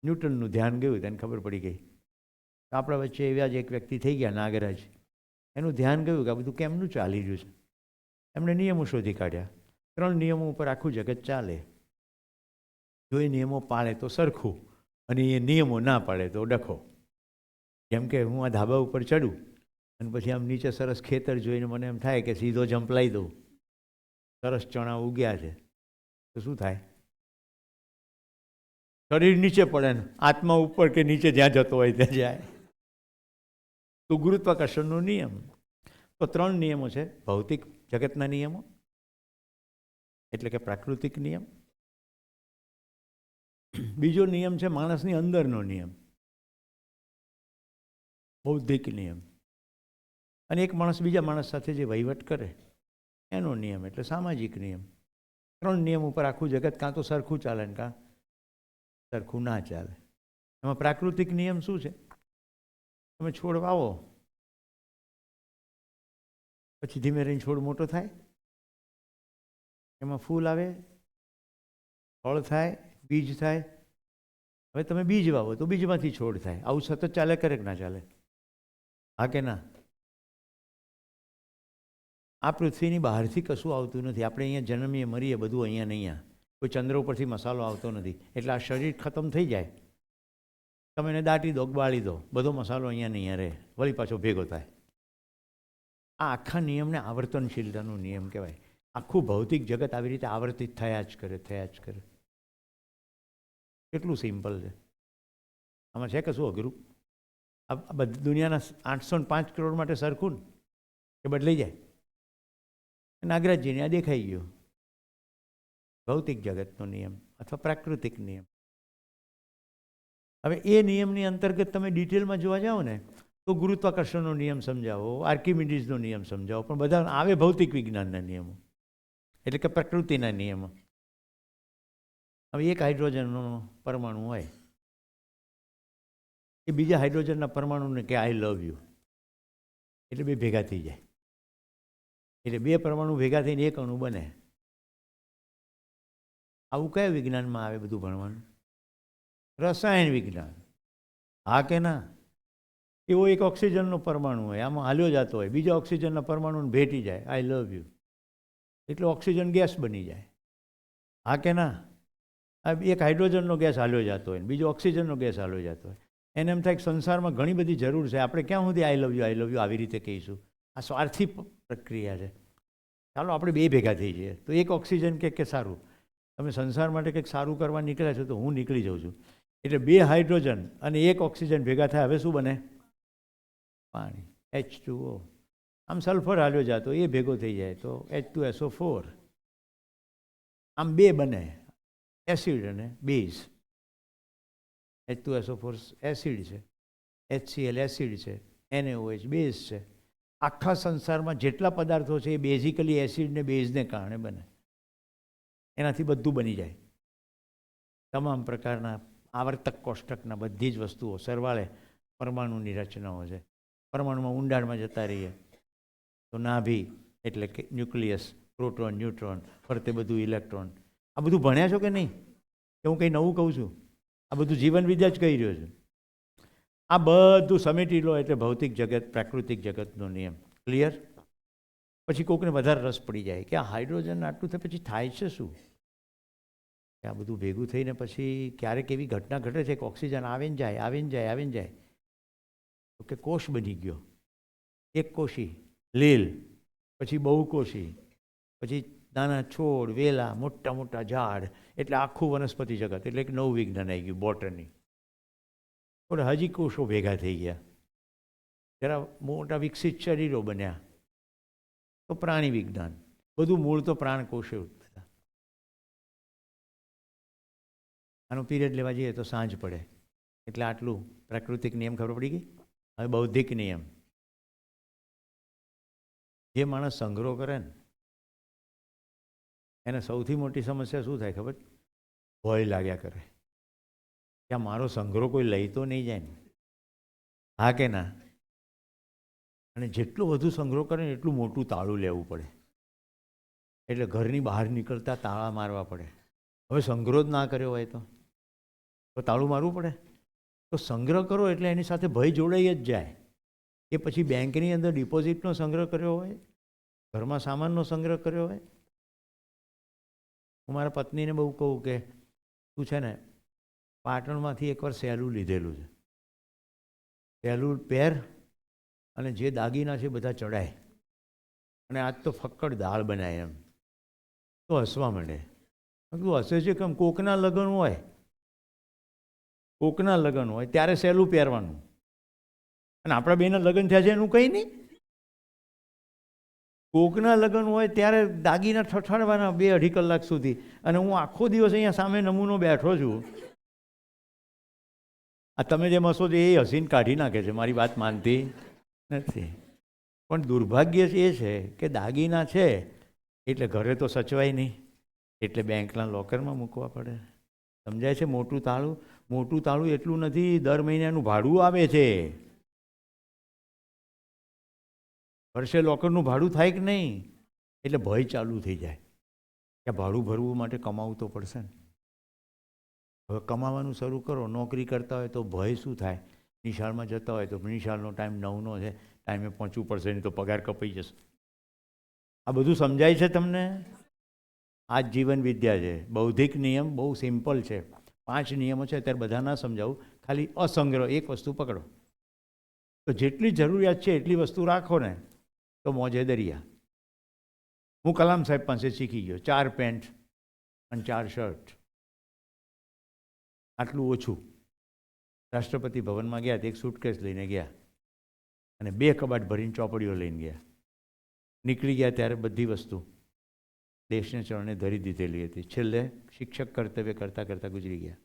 ન્યૂટનનું ધ્યાન ગયું, તેને ખબર પડી ગઈ. આપણા વચ્ચે એવા જ એક વ્યક્તિ થઈ ગયા નાગરાજ, એનું ધ્યાન ગયું કે આ બધું કેમનું ચાલી રહ્યું છે. એમણે નિયમો શોધી કાઢ્યા. 3 નિયમો ઉપર આખું જગત ચાલે. જો એ નિયમો પાળે તો સરખું, અને એ નિયમો ના પાડે તો ડખો. જેમ કે હું આ ધાબા ઉપર ચડું અને પછી આમ નીચે સરસ ખેતર જોઈને મને એમ થાય કે સીધો જમ્પ લાવી દઉં, સરસ ચણા ઉગ્યા છે, તો શું થાય? શરીર નીચે પડે ને આત્મા ઉપર કે નીચે જ્યાં જતો હોય ત્યાં જાય. તો ગુરુત્વાકર્ષણનો નિયમ. તો 3 નિયમો છે. ભૌતિક જગતના નિયમો એટલે કે પ્રાકૃતિક નિયમ. બીજો નિયમ છે માણસની અંદરનો નિયમ, બૌદ્ધિક નિયમ. અને એક માણસ બીજા માણસ સાથે જે વહીવટ કરે એનો નિયમ એટલે સામાજિક નિયમ. 3 નિયમ ઉપર આખું જગત કાં તો સરખું ચાલે ને કાં સરખું ના ચાલે. એમાં પ્રાકૃતિક નિયમ શું છે? તમે છોડ વાવો, પછી ધીમે રહીને છોડ મોટો થાય, એમાં ફૂલ આવે, ફળ થાય, બીજ થાય. હવે તમે બીજ વાવો તો બીજમાંથી છોડ થાય. આવું સતત ચાલે કરે કે ના ચાલે? હા કે ના? આ પૃથ્વીની બહારથી કશું આવતું નથી. આપણે અહીંયા જન્મીએ મરીએ બધું અહીંયા ને અહીંયા. કોઈ ચંદ્ર ઉપરથી મસાલો આવતો નથી. એટલે આ શરીર ખતમ થઈ જાય, તમે એને દાટી દો, બાળી દો, બધો મસાલો અહીંયા ને અહીંયા રહે, વળી પાછો ભેગો થાય. આ આખા નિયમને આવર્તનશીલતાનો નિયમ કહેવાય. આખું ભૌતિક જગત આવી રીતે આવર્તિત થયા જ કરે, થયા જ કરે. કેટલું સિમ્પલ છે. આમાં છે કશું અઘરું? આ બધી દુનિયાના 805 કરોડ માટે સરખું ને એ બદલાઈ જાય. નાગરાજજીને આ દેખાઈ ગયો ભૌતિક જગતનો નિયમ અથવા પ્રાકૃતિક નિયમ. હવે એ નિયમની અંતર્ગત તમે ડિટેલમાં જોવા જાઓ ને તો ગુરુત્વાકર્ષણનો નિયમ સમજાવો, આર્કિમિડીઝનો નિયમ સમજાવો, પણ બધા આવે ભૌતિક વિજ્ઞાનના નિયમો, એટલે કે પ્રકૃતિના નિયમો. હવે એક હાઇડ્રોજનનો પરમાણુ હોય, એ બીજા હાઇડ્રોજનના પરમાણુને કે આઈ લવ યુ, એટલે બે ભેગા થઈ જાય. એટલે બે પરમાણુ ભેગા થઈને એક અણુ બને. આવું કયા વિજ્ઞાનમાં આવે બધું ભણવાનું? રસાયણ વિજ્ઞાન. હા કે ના? એવો એક ઓક્સિજનનો પરમાણુ હોય, આમાં હાલ્યો જતો હોય, બીજા ઓક્સિજનના પરમાણુને ભેટી જાય, આઈ લવ યુ, એટલે ઓક્સિજન ગેસ બની જાય. હા કે ના? એક હાઇડ્રોજનનો ગેસ હાલ્યો જતો હોય, બીજો ઓક્સિજનનો ગેસ હાલ્યો જતો હોય. એને એમ થાય કે સંસારમાં ઘણી બધી જરૂર છે, આપણે ક્યાં સુધી આઈ લવ યુ આવી રીતે કહીશું? આ સ્વાર્થી પ્રક્રિયા છે. ચાલો આપણે બે ભેગા થઈ જઈએ. તો એક ઓક્સિજન કે સારું, તમે સંસાર માટે કંઈક સારું કરવા નીકળ્યા છો તો હું નીકળી જાઉં છું. એટલે બે હાઇડ્રોજન અને એક ઓક્સિજન ભેગા થાય, હવે શું બને? પાણી, H2O. આમ સલ્ફર હાલ્યો જતો એ ભેગો થઈ જાય તો H2SO4. આમ બે બને, એસિડ અને બેઝ. H2SO4 એસિડ છે, HCl એસિડ છે, NaOH બેઝ છે. આખા સંસારમાં જેટલા પદાર્થો છે એ બેઝિકલી એસિડ ને બેઝને કારણે બને. એનાથી બધું બની જાય. તમામ પ્રકારના આવર્તક કોષ્ટકના બધી જ વસ્તુઓ સરવાળે પરમાણુની રચનાઓ છે. પરમાણુમાં ઊંડાણમાં જતા રહીએ તો નાભી એટલે કે ન્યુક્લિયસ, પ્રોટોન, ન્યુટ્રોન, ફરતે બધું ઇલેક્ટ્રોન. આ બધું ભણ્યા છો કે નહીં? કે હું કંઈ નવું કહું છું? આ બધું જીવન વિદ્યા જ કહી રહ્યો છું. આ બધું સમેટી લો એટલે ભૌતિક જગત, પ્રાકૃતિક જગતનો નિયમ. ક્લિયર? પછી કોઈકને વધારે રસ પડી જાય કે આ હાઇડ્રોજન આટલું થાય પછી થાય છે શું? કે આ બધું ભેગું થઈને પછી ક્યારેક એવી ઘટના ઘટે છે કે ઓક્સિજન આવે ને જાય, આવે ને જાય, આવે ને જાય. તો કે કોષ બની ગયો, એક કોષી, લીલ, પછી બહુકોષી, પછી નાના છોડ, વેલા, મોટા મોટા ઝાડ, એટલે આખું વનસ્પતિ જગત. એટલે એક નવું વિજ્ઞાન આવી ગયું, બોટની. પણ હજી કોષો ભેગા થઈ ગયા, જરા મોટા વિકસિત શરીરો બન્યા, તો પ્રાણી વિજ્ઞાન. બધું મૂળ તો પ્રાણ કોષો બધા. આનો પીરિયડ લેવા જઈએ તો સાંજ પડે. એટલે આટલું પ્રાકૃતિક નિયમ ખબર પડી ગઈ. હવે બૌદ્ધિક નિયમ. જે માણસ સંગ્રહ કરે ને એને સૌથી મોટી સમસ્યા શું થાય ખબર? ભય લાગ્યા કરે કે આ મારો સંગ્રહ કોઈ લઈ તો નહીં જાય ને. હા કે ના? અને જેટલો વધુ સંગ્રહ કરે ને એટલું મોટું તાળું લેવું પડે. એટલે ઘરની બહાર નીકળતા તાળા મારવા પડે. હવે સંગ્રહ જ ના કર્યો હોય તો તાળું મારવું પડે. તો સંગ્રહ કરો એટલે એની સાથે ભય જોડાઈ જ જાય. એ પછી બેંકની અંદર ડિપોઝિટનો સંગ્રહ કર્યો હોય, ઘરમાં સામાનનો સંગ્રહ કર્યો હોય. હું મારા પત્નીને બહુ કહું કે તું છે ને પાટણમાંથી એકવાર સહેલું લીધેલું છે, સહેલું પહેર અને જે દાગીના છે બધા ચડાય, અને આજ તો ફક્કડ દાળ બનાય એમ. તો હસવા માંડે. તું હસે છે કેમ? કોકના લગ્ન હોય, કોકના લગ્ન હોય ત્યારે સહેલું પહેરવાનું, અને આપણા બેના લગ્ન થયા છે એનું કંઈ નહીં. કોકના લગ્ન હોય ત્યારે દાગીના ઠઠાડવાના 2-2.5 કલાક સુધી, અને હું આખો દિવસ અહીંયા સામે નમૂનો બેઠો છું. આ તમે જેમ હસો છો એ હસીને કાઢી નાખે છે, મારી વાત માનતી નથી. પણ દુર્ભાગ્ય એ છે કે દાગીના છે એટલે ઘરે તો સચવાય નહીં, એટલે બેંકના લોકરમાં મૂકવા પડે. સમજાય છે? મોટું તાળું એટલું નથી, દર મહિનાનું ભાડું આવે છે. વર્ષે લોકરનું ભાડું થાય કે નહીં, એટલે ભય ચાલુ થઈ જાય કે ભાડું ભરવું માટે કમાવું તો પડશે ને. હવે કમાવાનું શરૂ કરો, નોકરી કરતા હોય તો ભય શું થાય, નિશાળમાં જતા હોય તો નિશાળનો ટાઈમ 9નો છે, ટાઈમે પહોંચવું પડશે, નહીં તો પગાર કપાઈ જશે. આ બધું સમજાય છે તમને? આ જ જીવન વિદ્યા છે. બૌદ્ધિક નિયમ બહુ સિમ્પલ છે. 5 નિયમો છે, અત્યારે બધા ના સમજાવું, ખાલી અસંગ્રહ એક વસ્તુ પકડો. તો જેટલી જરૂરિયાત છે એટલી વસ્તુ રાખો ને તો મોજે દરિયા. હું કલામ સાહેબ પાસે શીખી ગયો, 4 પેન્ટ અને 4 શર્ટ, આટલું ઓછું. રાષ્ટ્રપતિ ભવનમાં ગયા તો એક સૂટકેસ લઈને ગયા અને 2 કબાટ ભરીને ચોપડીઓ લઈને ગયા. નીકળી ગયા ત્યારે બધી વસ્તુ દેશને ચરણે ધરી દીધેલી હતી. છેલ્લે શિક્ષક કર્તવ્ય કરતાં કરતાં ગુજરી ગયા.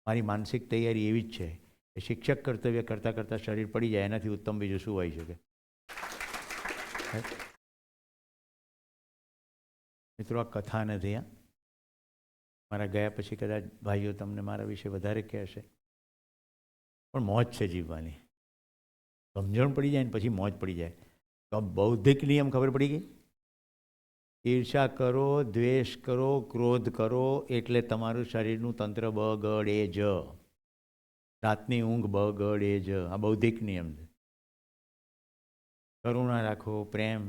મારી માનસિક તૈયારી એવી જ છે કે શિક્ષક કર્તવ્ય કરતાં કરતાં શરીર પડી જાય, એનાથી ઉત્તમ બીજું શું હોઈ શકે? મિત્રો, આ કથા નથી. મારા ગયા પછી કદાચ ભાઈઓ તમને મારા વિશે વધારે કહેશે, પણ મોજ છે જીવવાની. સમજણ પડી જાય ને પછી મોજ પડી જાય. તો બૌદ્ધિક નિયમ ખબર પડી ગઈ? ઈર્ષા કરો, દ્વેષ કરો, ક્રોધ કરો એટલે તમારું શરીરનું તંત્ર બગડે જ. રાતની ઊંઘ બગડે જ. આ બૌદ્ધિક નિયમ છે. કરુણા રાખો, પ્રેમ,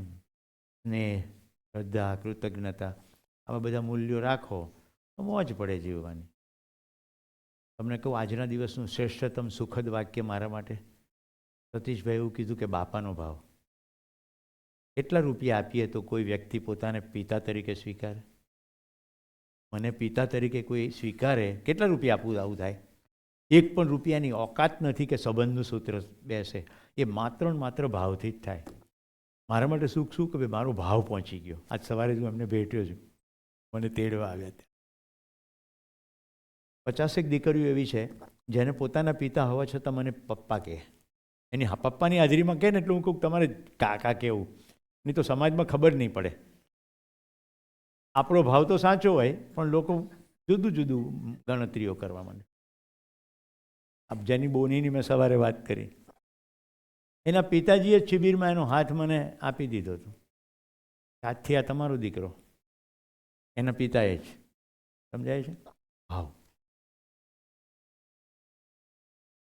સ્નેહ, શ્રદ્ધા, કૃતજ્ઞતા, આવા બધા મૂલ્યો રાખો તો મોજ પડે જીવવાની. તમને કહું, આજના દિવસનું શ્રેષ્ઠતમ સુખદ વાક્ય મારા માટે સતીશભાઈ એવું કીધું કે બાપાનો ભાવ. કેટલા રૂપિયા આપીએ તો કોઈ વ્યક્તિ પોતાને પિતા તરીકે સ્વીકારે? મને પિતા તરીકે કોઈ સ્વીકારે, કેટલા રૂપિયા આપવું? આવું થાય? 1 પણ રૂપિયાની ઓકાત નથી કે સંબંધનું સૂત્ર બેસે. એ માત્ર ને માત્ર ભાવથી જ થાય. મારા માટે સુખ શું કે મારો ભાવ પહોંચી ગયો. આજ સવારે જ હું એમને ભેટ્યો છું, મને તેડવા આવ્યા ત્યાં. 50 દીકરીઓ એવી છે જેને પોતાના પિતા હોવા છતાં મને પપ્પા કહે. એની પપ્પાની હાજરીમાં કહે ને એટલે હું કહું તમારે કાકા કહેવું, નહીં તો સમાજમાં ખબર નહીં પડે. આપણો ભાવ તો સાચો હોય પણ લોકો જુદું જુદું ગણતરીઓ કરવા માંડે. જેની બોનીની મેં સવારે વાત કરી, એના પિતાજીએ શિબિરમાં એનો હાથ મને આપી દીધો હતો. આજથી આ તમારો દીકરો, એના પિતાએ જ. સમજાય છે? ભાવ.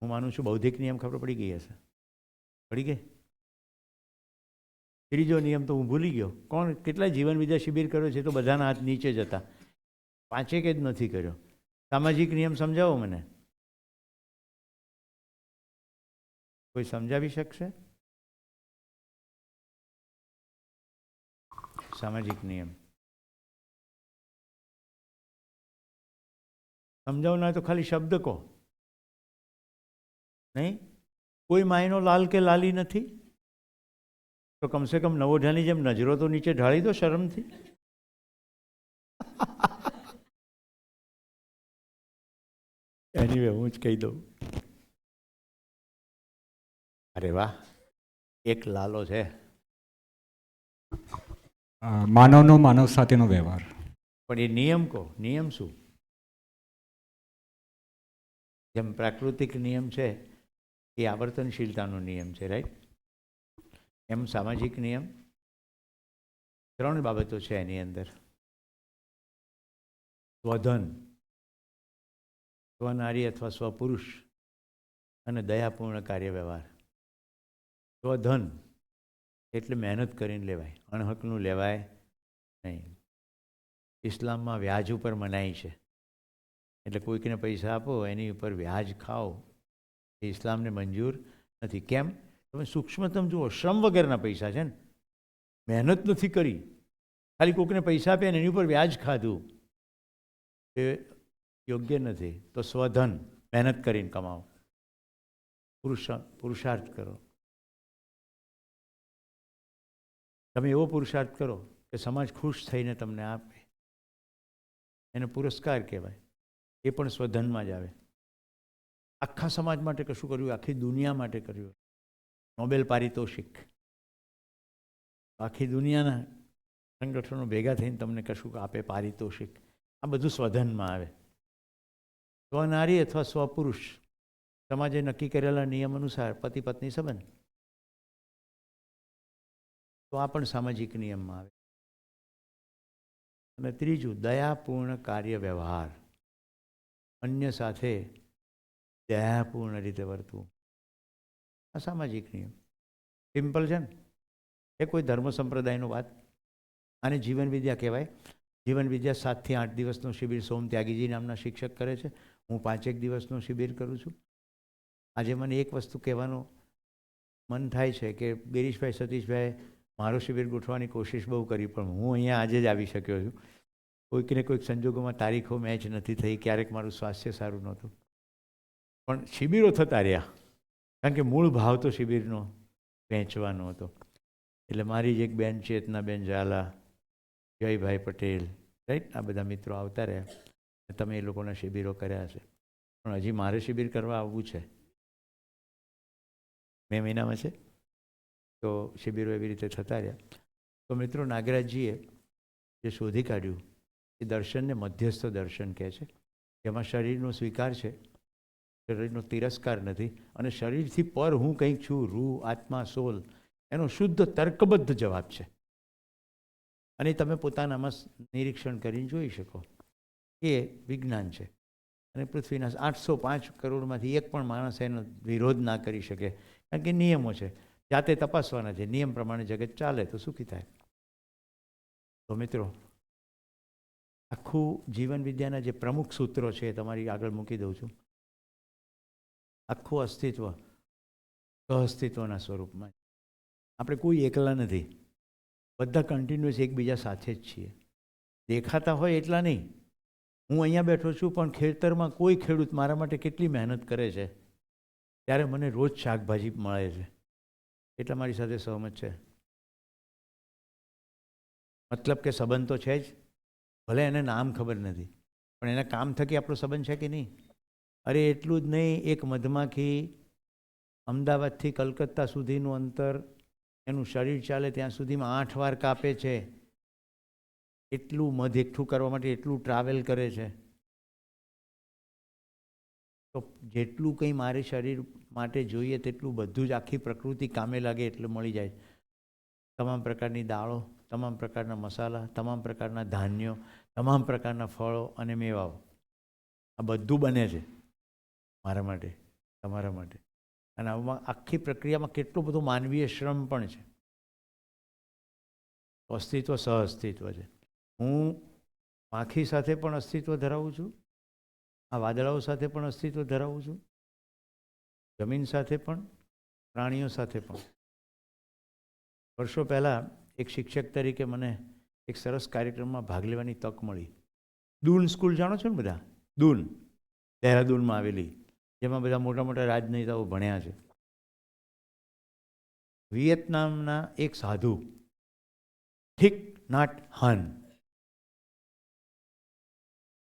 હું માનું છું બૌદ્ધિક નિયમ ખબર પડી ગઈ હશે. પડી ગઈ? ત્રીજો નિયમ તો હું ભૂલી ગયો. કોણ કેટલા જીવન વિદ્યા શિબિર કર્યો છે તો બધાના હાથ નીચે જ હતા. 5 જ નથી કર્યો. સામાજિક નિયમ સમજાવો મને. કોઈ સમજાવી શકશે? સામાજિક નિયમ સમજાવના તો ખાલી શબ્દ કહો. નહીં? કોઈ માયનો લાલ કે લાલી નથી તો કમસે કમ નવોઢાની જેમ નજરો તો નીચે ઢાળી દો શરમથી. એનીવે હું જ કહી દઉં. અરે વાહ, એક લાલો છે. માનવનો માનવ સાથેનો વ્યવહાર. પણ એ નિયમ કહો. નિયમ શું? જેમ પ્રાકૃતિક નિયમ છે એ આવર્તનશીલતાનો નિયમ છે, રાઈટ? એમ સામાજિક નિયમ 3 બાબતો છે એની અંદર. સ્વધન, સ્વનારી અથવા સ્વપુરુષ અને દયાપૂર્ણ કાર્ય વ્યવહાર. સ્વધન એટલે મહેનત કરીને લેવાય, અણહકનું લેવાય નહીં. ઇસ્લામમાં વ્યાજ ઉપર મનાઈ છે. એટલે કોઈકને પૈસા આપો એની ઉપર વ્યાજ ખાઓ એ ઇસ્લામને મંજૂર નથી. કેમ? તમે સૂક્ષ્મતમ જુઓ, શ્રમ વગરના પૈસા છે ને, મહેનત નથી કરી, ખાલી કોઈકને પૈસા આપ્યા ને એની ઉપર વ્યાજ ખાધું, એ યોગ્ય નથી. તો સ્વધન, મહેનત કરીને કમાઓ, પુરુષાર્થ કરો. તમે એવો પુરુષાર્થ કરો કે સમાજ ખુશ થઈને તમને આપે, એને પુરસ્કાર કહેવાય. એ પણ સ્વધનમાં જ આવે. આખા સમાજ માટે કશું કર્યું, આખી દુનિયા માટે કર્યું, નોબેલ પારિતોષિક. આખી દુનિયાના સંગઠનો ભેગા થઈને તમને કશું આપે પારિતોષિક, આ બધું સ્વધનમાં આવે. સ્વનારી અથવા સ્વપુરુષ સમાજે નક્કી કરેલા નિયમ અનુસાર પતિ પત્ની સંબંધ, તો આ પણ સામાજિક નિયમમાં આવે. અને ત્રીજું, દયાપૂર્ણ કાર્ય વ્યવહાર, અન્ય સાથે દયાપૂર્ણ રીતે વર્તવું, આ સામાજિક નિયમ. સિમ્પલ છે ને? એ કોઈ ધર્મ સંપ્રદાયનો વાત. આને જીવન વિદ્યા કહેવાય. જીવન વિદ્યા 7 થી 8 દિવસનો શિબિર સોમ ત્યાગીજી નામના શિક્ષક કરે છે. હું 5 દિવસનો શિબિર કરું છું. આજે મને એક વસ્તુ કહેવાનું મન થાય છે કે ગિરીશભાઈ, સતીશભાઈ મારો શિબિર ગોઠવવાની કોશિશ બહુ કરી, પણ હું અહીંયા આજે જ આવી શક્યો છું. કોઈકને કોઈક સંજોગોમાં તારીખો મેચ નથી થઈ, ક્યારેક મારું સ્વાસ્થ્ય સારું નહોતું, પણ શિબિરો થતા રહ્યા, કારણ કે મૂળ ભાવ તો શિબિરનો વહેંચવાનો હતો. એટલે મારી જ એક બેન ચેતનાબેન ઝાલા, જયભાઈ પટેલ, રાઈટ, આ બધા મિત્રો આવતા રહ્યા. તમે એ લોકોના શિબિરો કર્યા છે, પણ હજી મારે શિબિર કરવા આવવું છે. મે મહિનામાં છે, તો શિબિરો એવી રીતે થતા રહ્યા. તો મિત્રો, નાગરાજજીએ જે શોધી કાઢ્યું એ દર્શનને મધ્યસ્થ દર્શન કહે છે, જેમાં શરીરનો સ્વીકાર છે, શરીરનો તિરસ્કાર નથી, અને શરીરથી પર હું કંઈક છું, રૂહ, આત્મા, સોલ, એનો શુદ્ધ તર્કબદ્ધ જવાબ છે. અને તમે પોતાનામાં નિરીક્ષણ કરીને જોઈ શકો કે વિજ્ઞાન છે. અને પૃથ્વીના 805 કરોડમાંથી એક પણ માણસ એનો વિરોધ ના કરી શકે, કારણ કે નિયમો છે, જાતે તપાસવાના છે. નિયમ પ્રમાણે જગત ચાલે તો સુખી થાય. તો મિત્રો, આખું જીવન વિદ્યાના જે પ્રમુખ સૂત્રો છે એ તમારી આગળ મૂકી દઉં છું. આખું અસ્તિત્વ સહઅસ્તિત્વના સ્વરૂપમાં. આપણે કોઈ એકલા નથી, બધા કન્ટિન્યુઅસ એકબીજા સાથે જ છીએ. દેખાતા હોય એટલા નહીં. હું અહીંયા બેઠો છું, પણ ખેતરમાં કોઈ ખેડૂત મારા માટે કેટલી મહેનત કરે છે, ત્યારે મને રોજ શાકભાજી મળે છે, એટલા મારી સાથે સહમત છે. મતલબ કે સંબંધ તો છે જ, ભલે એને નામ ખબર નથી, પણ એના કામ થકી આપણો સંબંધ છે કે નહીં? અરે એટલું જ નહીં, એક મધમાખી અમદાવાદથી કલકત્તા સુધીનું અંતર એનું શરીર ચાલે ત્યાં સુધીમાં 8 વાર કાપે છે. એટલું મધ એકઠું કરવા માટે એટલું ટ્રાવેલ કરે છે. તો જેટલું કંઈ મારે શરીર માટે જોઈએ તેટલું બધું જ આખી પ્રકૃતિ કામે લાગે એટલે મળી જાય. તમામ પ્રકારની દાળો, તમામ પ્રકારના મસાલા, તમામ પ્રકારના ધાન્યો, તમામ પ્રકારના ફળો અને મેવાઓ, આ બધું બને છે મારા માટે, તમારા માટે. અને આમાં આખી પ્રક્રિયામાં કેટલો બધો માનવીય શ્રમ પણ છે. અસ્તિત્વ સહઅસ્તિત્વ છે. હું માખી સાથે પણ અસ્તિત્વ ધરાવું છું, આ વાદળાઓ સાથે પણ અસ્તિત્વ ધરાવું છું, જમીન સાથે પણ, પ્રાણીઓ સાથે પણ. વર્ષો પહેલાં એક શિક્ષક તરીકે મને એક સરસ કાર્યક્રમમાં ભાગ લેવાની તક મળી. દૂન સ્કૂલ જાણો છો ને બધા? દૂન, દહેરાદૂનમાં આવેલી, જેમાં બધા મોટા મોટા રાજનેતાઓ ભણ્યા છે. વિયેતનામના એક સાધુ થિક નાટ હાન,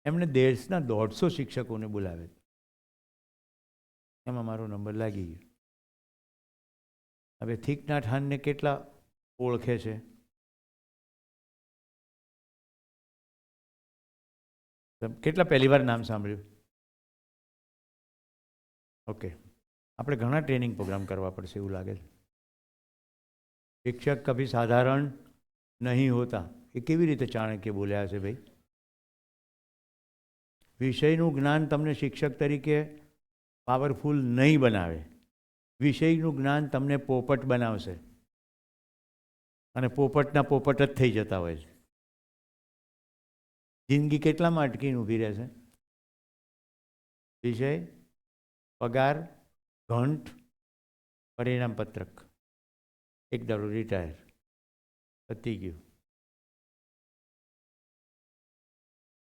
એમણે દેશના 150 શિક્ષકોને બોલાવે. એમાં મારો નંબર લાગી ગયો. હવે થિક નાટ હાનને કેટલા ઓળખે છે? કેટલા પહેલી વાર નામ સાંભળ્યું? ઓકે, આપણે ઘણા ટ્રેનિંગ પ્રોગ્રામ કરવા પડશે એવું લાગે છે. શિક્ષક કભી સાધારણ નહીં હોતા, એ કેવી રીતે ચાણક્ય બોલ્યા છે ભાઈ? વિષયનું જ્ઞાન તમને શિક્ષક તરીકે પાવરફુલ નહીં બનાવે, વિષયનું જ્ઞાન તમને પોપટ બનાવશે, અને પોપટના પોપટ જ થઈ જતા હોય છે. જિંદગી કેટલામાં અટકીને ઊભી રહે છે? વિષય, પગાર, ઘંટ, પરિણામ પત્રક, એક દાડો રિટાયર, પતી ગયું.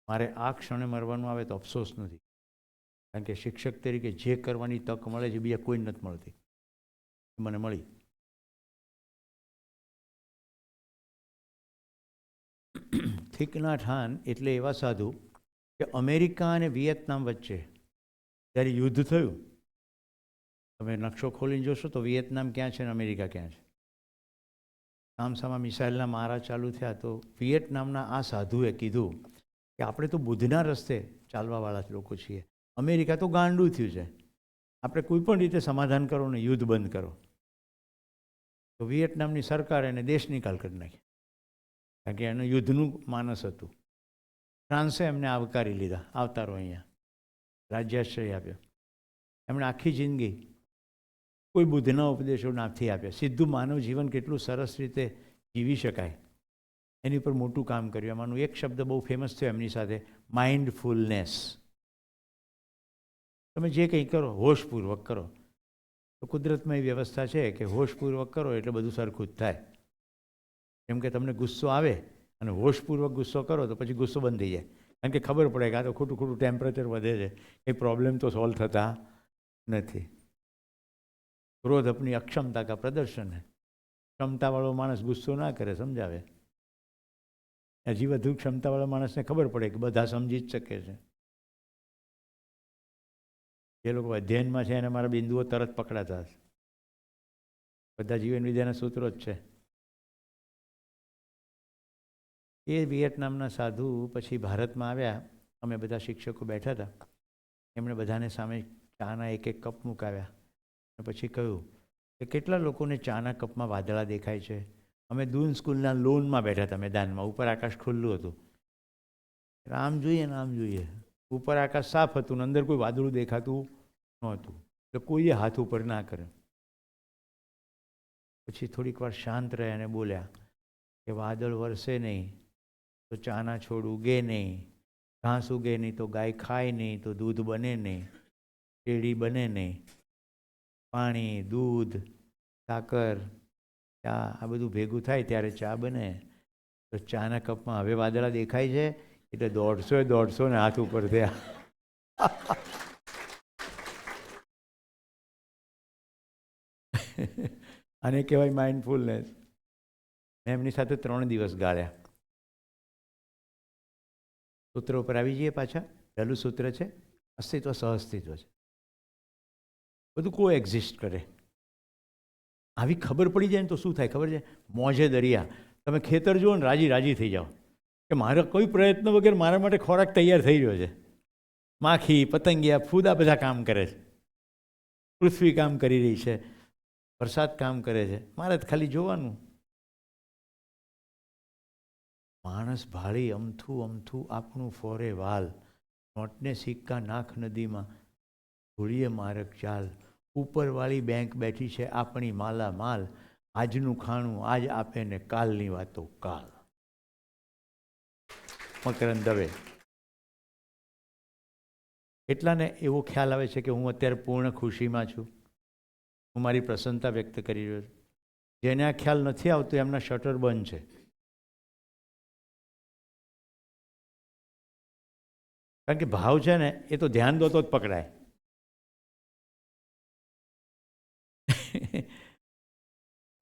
મારે આ ક્ષણે મરવાનું આવે તો અફસોસ નથી, કારણ કે શિક્ષક તરીકે જે કરવાની તક મળે છે બીજા કોઈ નથી મળતી, મને મળી. થિક નાટ હાન એટલે એવા સાધુ કે અમેરિકા અને વિયેતનામ વચ્ચે જ્યારે યુદ્ધ થયું, તમે નકશો ખોલીને જોશો તો વિયેતનામ ક્યાં છે અને અમેરિકા ક્યાં છે. સામસામા મિસાઇલના મારા ચાલુ થયા તો વિયેટનામના આ સાધુએ કીધું કે આપણે તો બુદ્ધના રસ્તે ચાલવાવાળા જ લોકો છીએ. અમેરિકા તો ગાંડું થયું છે. આપણે કોઈ પણ રીતે સમાધાન કરો ને યુદ્ધ બંધ કરો. તો વિયેટનામની સરકારે એને દેશ નિકાલ કરી નાખ્યો, કારણ કે એનું યુદ્ધનું માનસ હતું. ફ્રાન્સે એમને આવકારી લીધા, આવતારો અહીંયા રાજ્યાશ્રય આપ્યો. એમણે આખી જિંદગી કોઈ બુદ્ધના ઉપદેશો નથી આપ્યા. સીધું માનવ જીવન કેટલું સરસ રીતે જીવી શકાય એની પર મોટું કામ કર્યું. એમાંનું એક શબ્દ બહુ ફેમસ થયો એમની સાથે, માઇન્ડફુલનેસ. તમે જે કંઈ કરો હોશપૂર્વક કરો. તો કુદરતમાં એ વ્યવસ્થા છે કે હોશપૂર્વક કરો એટલે બધું સરખું જ થાય. કેમ કે તમને ગુસ્સો આવે અને હોશપૂર્વક ગુસ્સો કરો તો પછી ગુસ્સો બંધ થઈ જાય, કારણ કે ખબર પડે કે આ તો ખોટું ખોટું ટેમ્પરેચર વધે છે, કંઈ પ્રોબ્લેમ તો સોલ્વ થતા નથી. ક્રોધ આપની અક્ષમતા કા પ્રદર્શન है. ક્ષમતાવાળો માણસ ગુસ્સો ના કરે, સમજાવે. હજી વધુ ક્ષમતાવાળા માણસને ખબર પડે કે બધા સમજી જ શકે છે. જે લોકો અધ્યયનમાં છે એને મારા બિંદુઓ તરત પકડાતા હશે. બધા જીવન વિદ્યાના સૂત્રો જ છે. એ વિયેટનામના સાધુ પછી ભારતમાં આવ્યા. અમે બધા શિક્ષકો બેઠા હતા. એમણે બધાને સામે ચાના એક એક કપ મુકાવ્યા અને પછી કહ્યું કે કેટલા લોકોને ચાના કપમાં વાદળા દેખાય છે. અમે દૂન સ્કૂલના લોનમાં બેઠા હતા મેદાનમાં. ઉપર આકાશ ખુલ્લું હતું. આમ જોઈએ ને આમ જોઈએ. ઉપર આકાશ સાફ હતું ને અંદર કોઈ વાદળું દેખાતું નહોતું. એટલે કોઈએ હાથ ઉપર ના કરે. પછી થોડીક વાર શાંત રહ્યા અને બોલ્યા કે વાદળ વરસે નહીં તો ચાના છોડ ઉગે નહીં, ઘાસ ઉગે નહીં તો ગાય ખાય નહીં, તો દૂધ બને નહીં, શેરડી બને નહીં. પાણી, દૂધ, સાકર, ચા આ બધું ભેગું થાય ત્યારે ચા બને. તો ચાના કપમાં હવે વાદળા દેખાય છે એટલે 150 ને હાથ ઉપર થયા. આને કહેવાય માઇન્ડફુલનેસ. એમની સાથે 3 દિવસ ગાળ્યા. સૂત્ર ઉપર આવી જઈએ પાછા. પહેલું સૂત્ર છે અસ્તિત્વ સહઅસ્તિત્વ છે. બધું કો એક્ઝિસ્ટ કરે. આવી ખબર પડી જાય ને તો શું થાય ખબર છે? મોજે દરિયા. તમે ખેતર જુઓ ને રાજી રાજી થઈ જાઓ કે મારા કોઈ પ્રયત્ન વગર મારા માટે ખોરાક તૈયાર થઈ રહ્યો છે. માખી, પતંગિયા, ફૂદા બધા કામ કરે છે. પૃથ્વી કામ કરી રહી છે, વરસાદ કામ કરે છે. મારે ખાલી જોવાનું. માણસ ભાળી અમથું અમથું આપણું ફોરે વાલ, નોટને સિક્કા નાખ નદીમાં, ધૂળીએ મારક ચાલ. ઉપરવાળી બેંક બેઠી છે આપણી માલા માલ, આજનું ખાણું આજ આપે ને કાલની વાતો કાલ. મકરંદ દવે. એટલાને એવો ખ્યાલ આવે છે કે હું અત્યારે પૂર્ણ ખુશીમાં છું, હું મારી પ્રસન્નતા વ્યક્ત કરી રહ્યો છું. જેને આ ખ્યાલ નથી આવતો એમના શટર બંધ છે. કારણ કે ભાવ છે ને એ તો ધ્યાન દો તો જ પકડાય.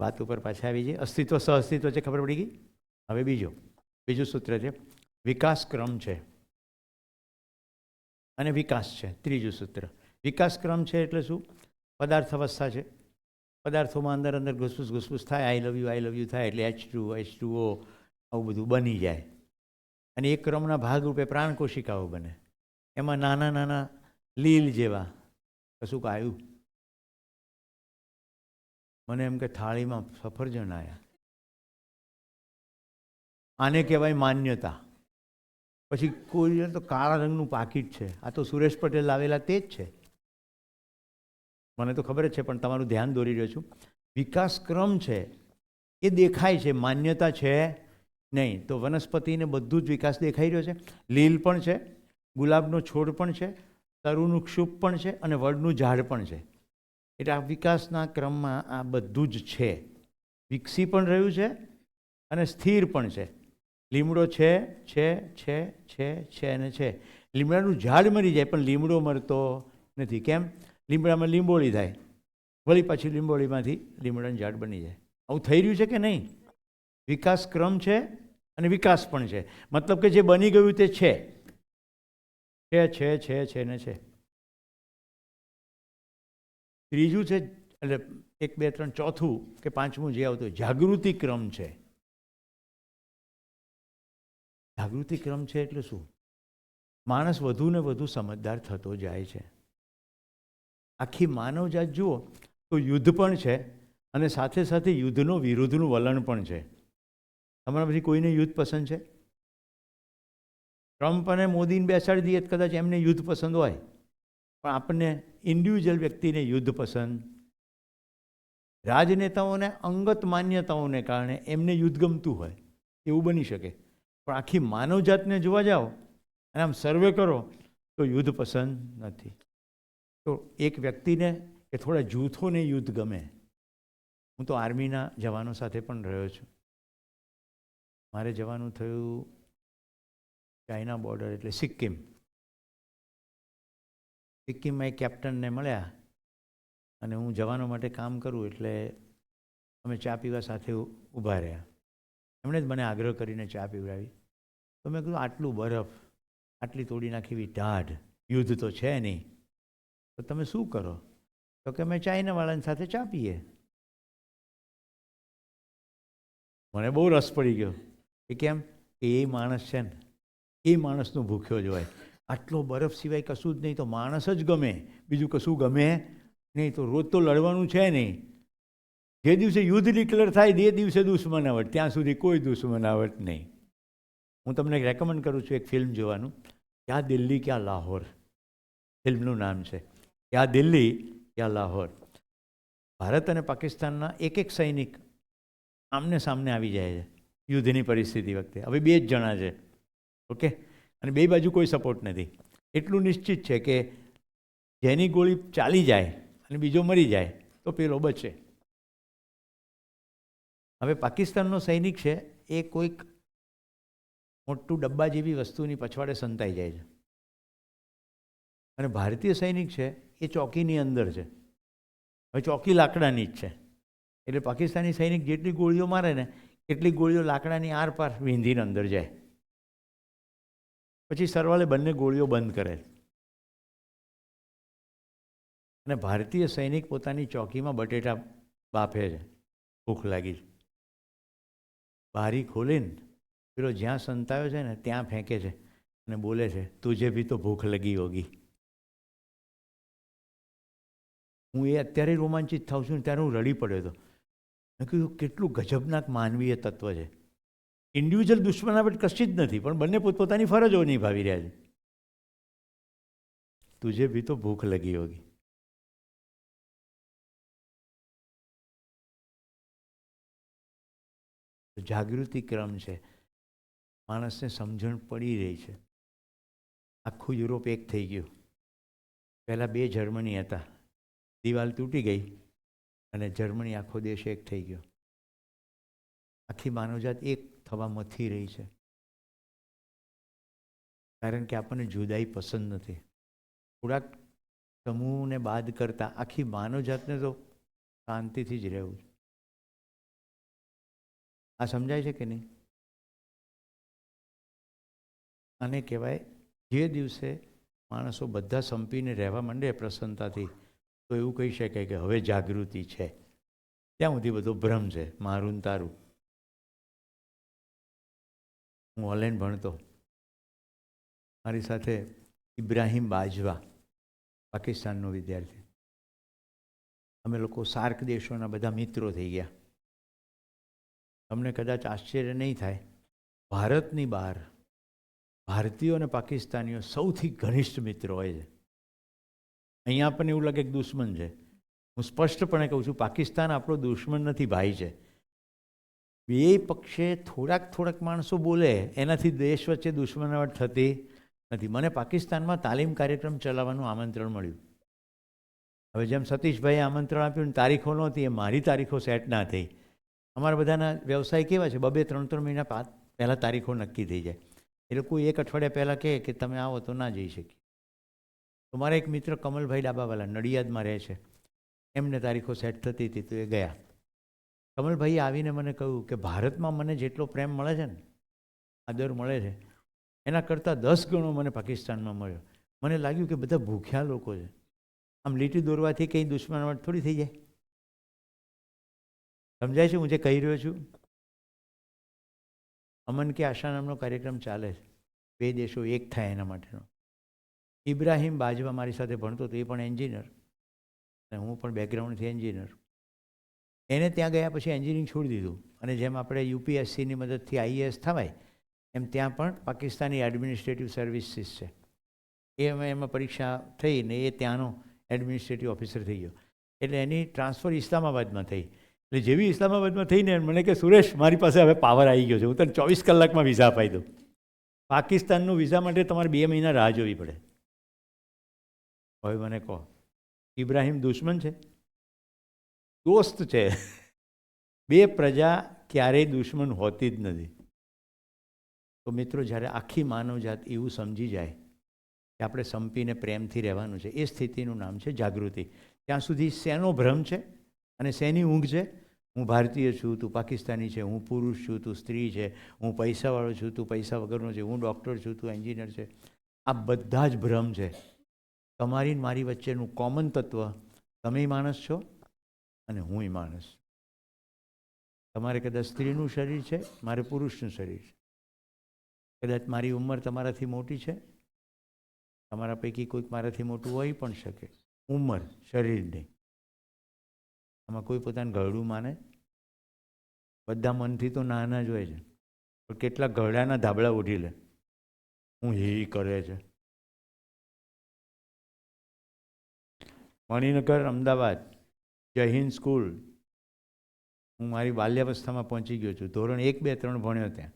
વાત ઉપર પાછા આવી જઈએ. અસ્તિત્વ સહઅસ્તિત્વ છે, ખબર પડી ગઈ. હવે બીજું સૂત્ર છે વિકાસ ક્રમ છે અને વિકાસ છે. ત્રીજું સૂત્ર વિકાસ ક્રમ છે એટલે શું? પદાર્થ અવસ્થા છે. પદાર્થોમાં અંદર અંદર ઘૂસપૂસ થાય. આઈ લવ યુ થાય એટલે H2O આવું બધું બની જાય. અને એ ક્રમના ભાગરૂપે પ્રાણકોશિકાઓ બને. એમાં નાના નાના લીલ જેવા કશુંક આવ્યું. મને એમ કે થાળીમાં સફરજન આવ્યા. આને કહેવાય માન્યતા. પછી કોઈ તો કાળા રંગનું પાકીટ છે, આ તો સુરેશ પટેલ લાવેલા તે જ છે. મને તો ખબર જ છે પણ તમારું ધ્યાન દોરી રહ્યો છું. વિકાસ ક્રમ છે એ દેખાય છે, માન્યતા છે નહીં. તો વનસ્પતિને બધું જ વિકાસ દેખાઈ રહ્યો છે. લીલ પણ છે, ગુલાબનો છોડ પણ છે, તરુનું ક્ષુપ પણ છે અને વડનું ઝાડ પણ છે. એટલે આ વિકાસના ક્રમમાં આ બધું જ છે. વિકસી પણ રહ્યું છે અને સ્થિર પણ છે. લીમડો છે અને છે. લીમડાનું ઝાડ મરી જાય પણ લીમડો મરતો નથી. કેમ? લીમડામાં લીંબોળી થાય, વળી પાછી લીંબોળીમાંથી લીમડાનું ઝાડ બની જાય. આવું થઈ રહ્યું છે કે નહીં? વિકાસ ક્રમ છે અને વિકાસ પણ છે. મતલબ કે જે બની ગયું તે છે ને છે. ત્રીજું છે એટલે 1, 2, 3 ચોથું કે પાંચમું જે આવતું જાગૃતિ ક્રમ છે. જાગૃતિ ક્રમ છે એટલે શું? માણસ વધુ ને વધુ સમજદાર થતો જાય છે. આખી માનવજાત જુઓ તો યુદ્ધ પણ છે અને સાથે સાથે યુદ્ધનો વિરુદ્ધનું વલણ પણ છે. તમારા પછી કોઈને યુદ્ધ પસંદ છે? ટ્રમ્પ અને મોદીને બેસાડી દઈએ કદાચ એમને યુદ્ધ પસંદ હોય, પણ આપણને ઇન્ડિવિજ્યુઅલ વ્યક્તિને યુદ્ધ પસંદ. રાજનેતાઓને અંગત માન્યતાઓને કારણે એમને યુદ્ધ ગમતું હોય એવું બની શકે, પણ આખી માનવજાતને જોવા જાઓ અને આમ સર્વે કરો તો યુદ્ધ પસંદ નથી. તો એક વ્યક્તિને કે થોડા જૂથોને યુદ્ધ ગમે. હું તો આર્મીના જવાનો સાથે પણ રહ્યો છું. મારે જવાનું થયું ચાઇના બોર્ડર એટલે સિક્કિમ. સિક્કિમમાં એક કેપ્ટનને મળ્યા અને હું જવાનો માટે કામ કરું એટલે અમે ચા પીવા સાથે ઊભા રહ્યા. એમણે જ મને આગ્રહ કરીને ચા પીવડાવી. તો મેં કીધું આટલું બરફ, આટલી તોડી નાખી એવી ટાઢ, યુદ્ધ તો છે નહીં, તો તમે શું કરો? તો કે અમે ચાઇનાવાળાની સાથે ચા પીએ. મને બહુ રસ પડી ગયો કે કેમ કે એ માણસ છે ને એ માણસનું ભૂખ્યો જ હોય. આટલો બરફ સિવાય કશું જ નહીં તો માણસ જ ગમે, બીજું કશું ગમે નહીં. તો રોજ તો લડવાનું છે નહીં. જે દિવસે યુદ્ધ ડિક્લેર થાય તે દિવસે દુશ્મનાવટ, ત્યાં સુધી કોઈ દુશ્મનાવટ નહીં. હું તમને રેકમેન્ડ કરું છું એક ફિલ્મ જોવાનું, ક્યાં દિલ્હી ક્યાં લાહોર ફિલ્મનું નામ છે. ક્યાં દિલ્હી ક્યાં લાહોર. ભારત અને પાકિસ્તાનના એક સૈનિક આમને સામને આવી જાય છે યુદ્ધની પરિસ્થિતિ વખતે. હવે 2 જ જણા છે, ઓકે, અને 2 બાજુ કોઈ સપોર્ટ નથી. એટલું નિશ્ચિત છે કે જેની ગોળી ચાલી જાય અને બીજો મરી જાય તો પેલો બચે. હવે પાકિસ્તાનનો સૈનિક છે એ કોઈક મોટું ડબ્બા જેવી વસ્તુની પછવાડે સંતાઈ જાય છે અને ભારતીય સૈનિક છે એ ચોકીની અંદર છે. હવે ચોકી લાકડાની જ છે એટલે પાકિસ્તાની સૈનિક જેટલી ગોળીઓ મારે ને એટલી ગોળીઓ લાકડાની આરપાર વીંધીને અંદર જાય. પછી સરવાળે બંને ગોળીઓ બંધ કરે અને ભારતીય સૈનિક પોતાની ચોકીમાં બટેટા બાફે છે, ભૂખ લાગી છે. બારી ખોલીને પેલો જ્યાં સંતાયો છે ને ત્યાં ફેંકે છે અને બોલે છે, તુજે ભી તો ભૂખ લગી હોગી. હું એ અત્યારે રોમાંચિત થાઉં છું ને ત્યારે હું રડી પડ્યો હતો. મેં કીધું કેટલું ગજબનાક માનવીય તત્વ છે. ઇન્ડિવિજ્યુઅલ દુશ્મનાવટ કશી જ નથી, પણ બંને પોતપોતાની ફરજો નિભાવી રહ્યા છે. તુજે ભી તો ભૂખ લગી હોગી. જાગૃતિ ક્રમ છે. માણસને સમજણ પડી રહી છે. આખું યુરોપ એક થઈ ગયું. પહેલાં 2 જર્મની હતા, દિવાલ તૂટી ગઈ અને જર્મની આખો દેશ એક થઈ ગયો. આખી માનવજાત એક થવા મથી રહી છે, કારણ કે આપણને જુદાઈ પસંદ નથી. થોડાક સમૂહને બાદ કરતાં આખી માનવજાતને તો શાંતિથી જ રહેવું છે. આ સમજાય છે કે નહીં? આને કહેવાય જે દિવસે માણસો બધા સંપીને રહેવા માંડે પ્રસન્નતાથી તો એવું કહી શકાય કે હવે જાગૃતિ છે. ત્યાં સુધી બધો ભ્રમ છે, મારું ને તારું. હું ઓનલાઈન ભણતો, મારી સાથે ઇબ્રાહીમ બાજવા પાકિસ્તાનનો વિદ્યાર્થી. અમે લોકો સાર્ક દેશોના બધા મિત્રો થઈ ગયા. તમને કદાચ આશ્ચર્ય નહીં થાય, ભારતની બહાર ભારતીયો અને પાકિસ્તાનીઓ સૌથી ઘનિષ્ઠ મિત્રો હોય છે. અહીંયા આપણને એવું લાગે કે દુશ્મન છે. હું સ્પષ્ટપણે કહું છું, પાકિસ્તાન આપણો દુશ્મન નથી, ભાઈ છે. 2 પક્ષે થોડાક માણસો બોલે એનાથી દેશ વચ્ચે દુશ્મનાવટ થતી નથી. મને પાકિસ્તાનમાં તાલીમ કાર્યક્રમ ચલાવવાનું આમંત્રણ મળ્યું. હવે જેમ સતીશભાઈએ આમંત્રણ આપ્યું ને તારીખો નહોતી, એ મારી તારીખો સેટ ના થઈ. અમારા બધાના વ્યવસાય કેવા છે, 2-3 મહિના પહેલાં તારીખો નક્કી થઈ જાય. એટલે કોઈ 1 અઠવાડિયા પહેલાં કહે કે તમે આવો તો ના જઈ શકીએ. તો મારા એક મિત્ર કમલભાઈ ડાબાવાલા નડિયાદમાં રહે છે, એમને તારીખો સેટ થતી હતી તો એ ગયા. કમલભાઈએ આવીને મને કહ્યું કે ભારતમાં મને જેટલો પ્રેમ મળે છે ને, આદર મળે છે, એના કરતાં 10 ગણો મને પાકિસ્તાનમાં મળ્યો. મને લાગ્યું કે બધા ભૂખ્યા લોકો છે. આમ લીટી દોરવાથી કંઈ દુશ્મનાવટ થોડી થઈ જાય. સમજાય છે હું જે કહી રહ્યો છું? અમન કે આશા નામનો કાર્યક્રમ ચાલે છે, 2 દેશો એક થાય એના માટેનો. ઇબ્રાહિમ બાજવા મારી સાથે ભણતો હતો, એ પણ એન્જિનિયર અને હું પણ બેકગ્રાઉન્ડથી એન્જિનિયર. એને ત્યાં ગયા પછી એન્જિનિયરિંગ છોડી દીધું અને જેમ આપણે યુપીએસસીની મદદથી આઈએએસ થવાય એમ ત્યાં પણ પાકિસ્તાની એડમિનિસ્ટ્રેટિવ સર્વિસીસ છે, એમાં પરીક્ષા થઈ ને એ ત્યાંનો એડમિનિસ્ટ્રેટિવ ઓફિસર થઈ ગયો. એટલે એની ટ્રાન્સફર ઇસ્લામાબાદમાં થઈ. એટલે જેવી ઇસ્લામાબાદમાં થઈને મને કે સુરેશ મારી પાસે હવે પાવર આવી ગયો છે, હું તને 24 કલાકમાં વિઝા અપાઈ દઉં. પાકિસ્તાનનું વિઝા માટે તમારે 2 મહિના રાહ જોવી પડે. હવે મને કહો, ઇબ્રાહિમ દુશ્મન છે? દોસ્ત છે. 2 પ્રજા ક્યારેય દુશ્મન હોતી જ નથી. તો મિત્રો, જ્યારે આખી માનવજાત એવું સમજી જાય કે આપણે સંપીને પ્રેમથી રહેવાનું છે, એ સ્થિતિનું નામ છે જાગૃતિ. ત્યાં સુધી શેનો ભ્રમ છે અને શેની ઊંઘ છે? હું ભારતીય છું, તું પાકિસ્તાની છે, હું પુરુષ છું, તું સ્ત્રી છે, હું પૈસાવાળો છું, તું પૈસા વગરનો છે, હું ડૉક્ટર છું, તું એન્જિનિયર છે. આ બધા જ ભ્રમ છે. તમારી મારી વચ્ચેનું કોમન તત્વ, તમે માણસ છો અને હુંય માણસ. તમારે કદાચ સ્ત્રીનું શરીર છે, મારે પુરુષનું શરીર છે. કદાચ મારી ઉંમર તમારાથી મોટી છે, તમારા પૈકી કોઈક મારાથી મોટું હોઈ પણ શકે. ઉંમર, શરીર નહીં. આમાં કોઈ પોતાનું ઘરડું માને? બધા મનથી તો નાના જ હોય છે, પણ કેટલા ઘરડાના ધાબળા ઉઠી લે, હું એ કરે છે. મણિનગર, અમદાવાદ, જય હિન્દ સ્કૂલ હું મારી બાલ્યાવસ્થામાં પહોંચી ગયો છું. ધોરણ 1, 2, 3 ભણ્યો ત્યાં.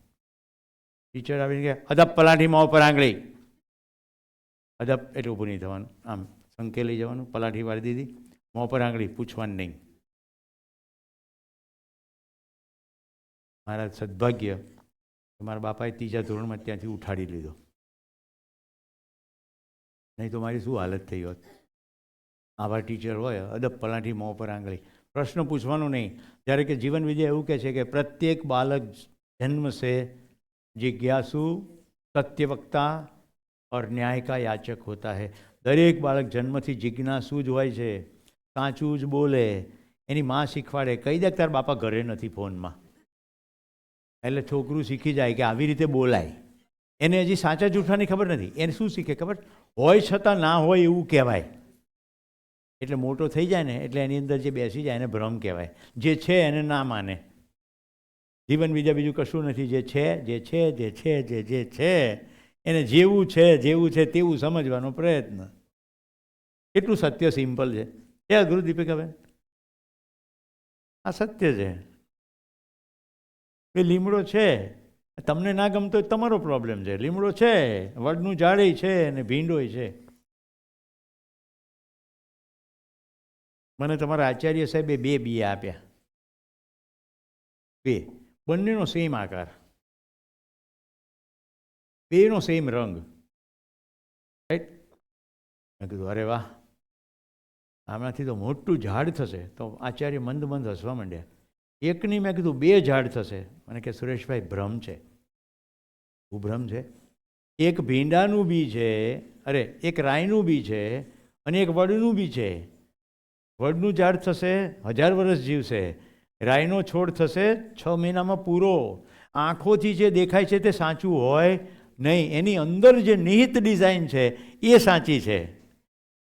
ટીચર આવીને કે અદબ પલાઠી મોં પર આંગળી. અદબ એટલે ઊભું નહીં થવાનું, આમ સંકેલી જવાનું, પલાઠી વાળી દીધી, મોં પર આંગળી, પૂછવાનું નહીં. મારા સદભાગ્ય મારા બાપાએ 3જા ધોરણમાં ત્યાંથી ઉઠાડી લીધો, નહીં તો મારી શું હાલત થઈ હોત. આવા ટીચર હોય, અદબ પલાઠી મોં પર આંગળી, પ્રશ્ન પૂછવાનો નહીં. જ્યારે કે જીવન વિજય એવું કહે છે કે પ્રત્યેક બાલક જન્મ સે जिज्ञासु, सत्यवक्ता और न्याय का याचक होता है. દરેક બાળક જન્મથી જિજ્ઞાસુ જ હોય છે, સાચું જ બોલે. એની માં શીખવાડે, કહી દે તાર બાપા ઘરે નથી ફોનમાં, એટલે છોકરું શીખી જાય કે આવી રીતે બોલાય. એને હજી સાચા જૂઠાની ખબર નથી. એને શું શીખે ખબર? હોય છતાં ના હોય એવું કહેવાય. એટલે મોટો થઈ જાય ને એટલે એની અંદર જે બેસી જાય એને ભ્રમ કહેવાય. જે છે એને ના માને. જીવન બીજું કશું નથી. જે છે એને જેવું છે તેવું સમજવાનો પ્રયત્ન. એટલું સત્ય સિમ્પલ છે. એ અઘરું દીપિકાબેન? આ સત્ય છે. એ લીમડો છે, તમને ના ગમતો તમારો પ્રોબ્લેમ છે. લીમડો છે, વડનું ઝાડે છે અને ભીંડોય છે. મને તમારા આચાર્ય સાહેબે 2 બી આપ્યા, 2, બંનેનો સેમ આકાર, 2નો સેમ રંગ. રાઈટ? મેં કીધું અરે વાહ, આમાંથી તો મોટું ઝાડ થશે. તો આચાર્ય મંદ હસવા માંડ્યા. એકની મેં કીધું 2 ઝાડ થશે. મને કે સુરેશભાઈ ભ્રમ છે. શું ભ્રમ છે? એક ભીંડાનું બી છે, એક રાઈનું બી છે અને એક વડનું બી છે. વડનું ઝાડ થશે, 1000 વર્ષ જીવશે. રાઈનો છોડ થશે 6 મહિનામાં પૂરો. આંખોથી જે દેખાય છે તે સાચું હોય નહીં, એની અંદર જે નિહિત ડિઝાઇન છે એ સાચી છે.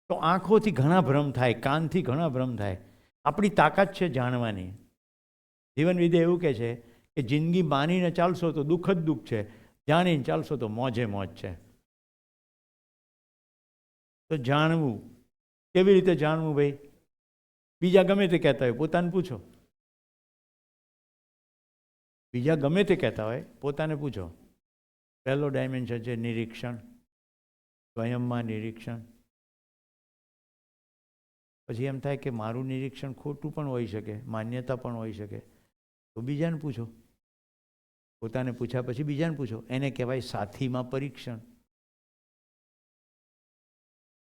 તો આંખોથી ઘણા ભ્રમ થાય, કાનથી ઘણા ભ્રમ થાય. આપણી તાકાત છે જાણવાની. જીવન વિદ્યા એવું કહે છે કે જિંદગી માનીને ચાલશો તો દુઃખ જ દુઃખ છે, જાણીને ચાલશો તો મોજે મોજ છે. તો જાણવું, કેવી રીતે જાણવું ભાઈ? બીજા ગમે તે કહેતા હોય, પોતાને પૂછો. બીજા ગમે તે કહેતા હોય, પોતાને પૂછો. પહેલો ડાયમેન્શન છે નિરીક્ષણ, સ્વયંમાં નિરીક્ષણ. પછી એમ થાય કે મારું નિરીક્ષણ ખોટું પણ હોઈ શકે, માન્યતા પણ હોઈ શકે, તો બીજાને પૂછો. પોતાને પૂછ્યા પછી બીજાને પૂછો. એને કહેવાય સાથીમાં પરીક્ષણ.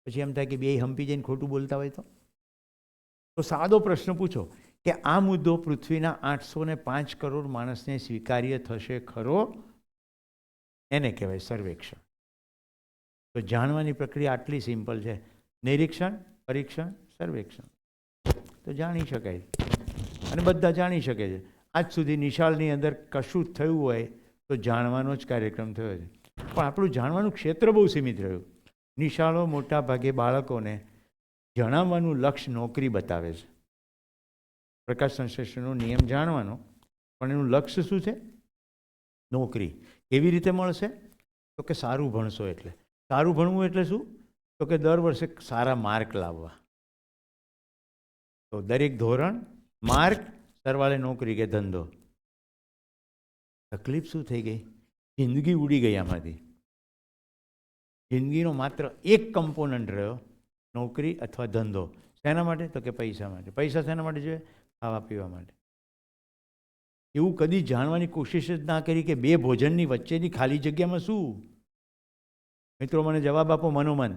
પછી એમ થાય કે 2 હંપી જઈને ખોટું બોલતા હોય તો સાદો પ્રશ્ન પૂછો કે આ મુદ્દો પૃથ્વીના 805 કરોડ માણસને સ્વીકાર્ય થશે ખરો? એને કહેવાય સર્વેક્ષણ. તો જાણવાની પ્રક્રિયા આટલી સિમ્પલ છે. નિરીક્ષણ, પરીક્ષણ, સર્વેક્ષણ. તો જાણી શકાય. અને બધા જાણી શકે છે. આજ સુધી નિશાળની અંદર કશું જ થયું હોય તો જાણવાનો જ કાર્યક્રમ થયો છે, પણ આપણું જાણવાનું ક્ષેત્ર બહુ સીમિત રહ્યું. નિશાળો મોટા ભાગે બાળકોને જણાવવાનું લક્ષ્ય નોકરી બતાવે છે. પ્રકાશ સંશ્લેષણનો નિયમ જાણવાનો, પણ એનું લક્ષ્ય શું છે? નોકરી. કેવી રીતે મળશે? તો કે સારું ભણશો એટલે. સારું ભણવું એટલે શું? તો કે દર વર્ષે સારા માર્ક લાવવા. તો દરેક ધોરણ, માર્ક, સરવાળે નોકરી કે ધંધો. તકલીફ શું થઈ ગઈ? જિંદગી ઉડી ગઈ આમાંથી. જિંદગીનો માત્ર એક કમ્પોનન્ટ રહ્યો, નોકરી અથવા ધંધો. શેના માટે? તો કે પૈસા માટે. પૈસા શેના માટે જોઈએ? ખાવા પીવા માટે. એવું કદી જાણવાની કોશિશ જ ના કરી કે બે ભોજનની વચ્ચેની ખાલી જગ્યામાં શું? મિત્રો, મને જવાબ આપો મનોમન.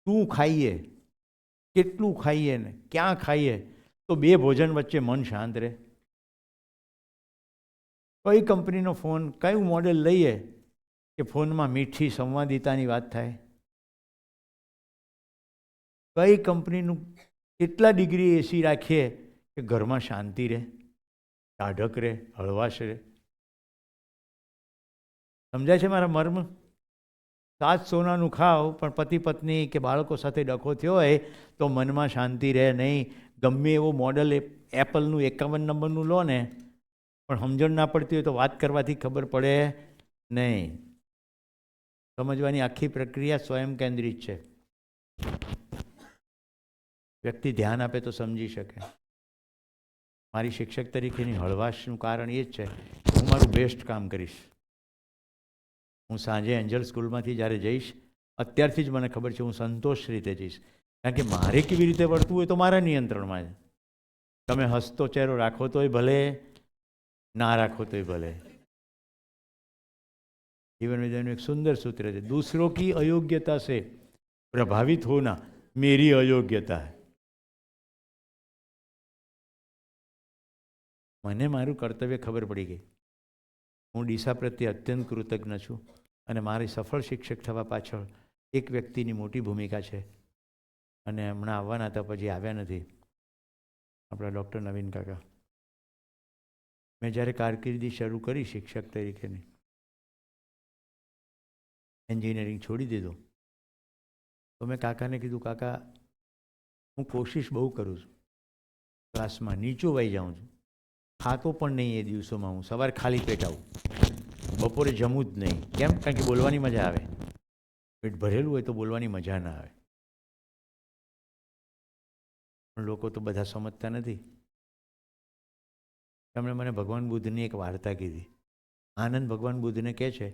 શું ખાઈએ, કેટલું ખાઈએ ને ક્યાં ખાઈએ તો બે ભોજન વચ્ચે મન શાંત રહે? કઈ કંપનીનો ફોન, કયું મોડેલ લઈએ કે ફોનમાં મીઠી સંવાદિતાની વાત થાય? કઈ કંપનીનું કેટલા ડિગ્રી એસી રાખીએ કે ઘરમાં શાંતિ રહે, ટાઢક રહે, હળવાશ રહે? સમજાય છે મારા મર્મ? સાત સોનાનું ખાઓ પણ પતિ પત્ની કે બાળકો સાથે ડખો થયો હોય તો મનમાં શાંતિ રહે નહીં. ગમે એવો મોડલ એપલનું 51 નંબરનું લો ને, પણ સમજણ ના પડતી હોય તો વાત કરવાથી ખબર પડે નહીં. સમજવાની આખી પ્રક્રિયા સ્વયં કેન્દ્રિત છે. વ્યક્તિ ધ્યાન આપે તો સમજી શકે. મારી શિક્ષક તરીકેની હળવાશનું કારણ એ જ છે કે હું મારું બેસ્ટ કામ કરીશ. હું સાંજે એન્જલ સ્કૂલમાંથી જ્યારે જઈશ, અત્યારથી જ મને ખબર છે હું સંતોષ રીતે જઈશ, કારણ કે મારે કેવી રીતે વર્તવું હોય તો મારા નિયંત્રણમાં છે. તમે હસતો ચહેરો રાખો તોય ભલે, ના રાખો તોય ભલે. जीवन विद्याનું एक सुंदर सूत्र है, दूसरों की अयोग्यता से प्रभावित होना मेरी अयोग्यता है. મને મારું કર્તવ્ય ખબર પડી ગઈ. હું ડીસા પ્રત્યે અત્યંત કૃતજ્ઞ છું અને મારી સફળ શિક્ષક થવા પાછળ એક વ્યક્તિની મોટી ભૂમિકા છે અને હમણાં આવવાના હતા પછી આવ્યા નથી, આપણા ડૉક્ટર નવીન કાકા. મેં જ્યારે કારકિર્દી શરૂ કરી શિક્ષક તરીકેની, એન્જિનિયરિંગ છોડી દીધું, તો મેં કાકાને કીધું, કાકા હું કોશિશ બહુ કરું છું, ક્લાસમાં નીચું વહી જાઉં છું, ખાતો પણ નહીં એ દિવસોમાં. હું સવારે ખાલી પેટ આવું, બપોરે જમું જ નહીં. કેમ? કારણ કે બોલવાની મજા આવે. પેટ ભરેલું હોય તો બોલવાની મજા ના આવે. પણ લોકો તો બધા સમજતા નથી. તેમણે મને ભગવાન બુદ્ધની એક વાર્તા કીધી. આનંદ ભગવાન બુદ્ધને કહે છે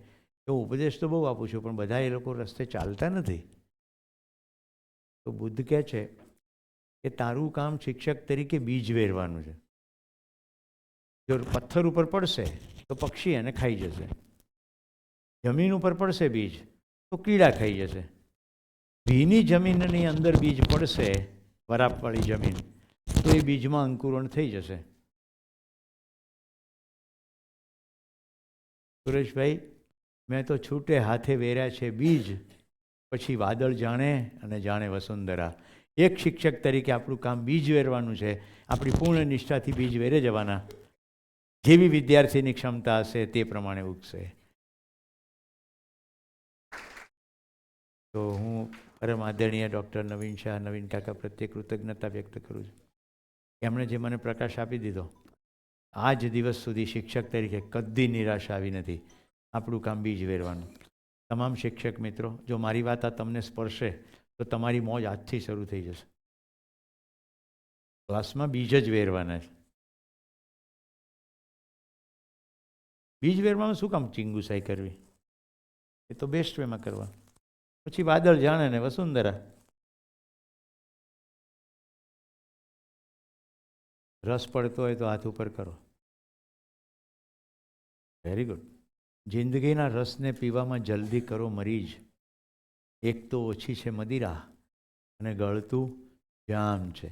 કે હું ઉપદેશ તો બહુ આપું છું પણ બધા એ લોકો રસ્તે ચાલતા નથી. તો બુદ્ધ કહે છે કે તારું કામ શિક્ષક તરીકે બીજ વેરવાનું છે. જો પથ્થર ઉપર પડશે તો પક્ષી એને ખાઈ જશે, જમીન ઉપર પડશે બીજ તો કીડા ખાઈ જશે. ભીની જમીનની અંદર બીજ પડશે, વરાપવાળી જમીન, તો એ બીજમાં અંકુરણ થઈ જશે. સુરેશભાઈ, મેં તો છૂટે હાથે વેર્યા છે બીજ, પછી વાદળ જાણે અને જાણે વસુંધરા. એક શિક્ષક તરીકે આપણું કામ બીજ વેરવાનું છે. આપણી પૂર્ણ નિષ્ઠાથી બીજ વેરે જવાના. જેવી વિદ્યાર્થીની ક્ષમતા હશે તે પ્રમાણે ઉગશે. તો હું પરમ આદરણીય ડૉક્ટર નવીન શાહ, નવીન કાકા પ્રત્યે કૃતજ્ઞતા વ્યક્ત કરું છું. એમણે જે મને પ્રકાશ આપી દીધો, આજ દિવસ સુધી શિક્ષક તરીકે કદી નિરાશા આવી નથી. આપણું કામ બીજ વેરવાનું. તમામ શિક્ષક મિત્રો, જો મારી વાત આ તમને સ્પર્શે તો તમારી મોજ આજથી શરૂ થઈ જશે. ક્લાસમાં બીજ જ વેરવાના છે. બીજ વેરવામાં શું કામ ચીંગુસાઈ કરવી? એ તો બેસ્ટ વેમાં કરવા. પછી વાદળ જાણે ને વસુંધરા. રસ પડતો હોય તો હાથ ઉપર કરો. Very good. જિંદગીના રસને પીવામાં જલ્દી કરો મરીજ. એક તો ઓછી છે મદિરા અને ગળતું જામ છે.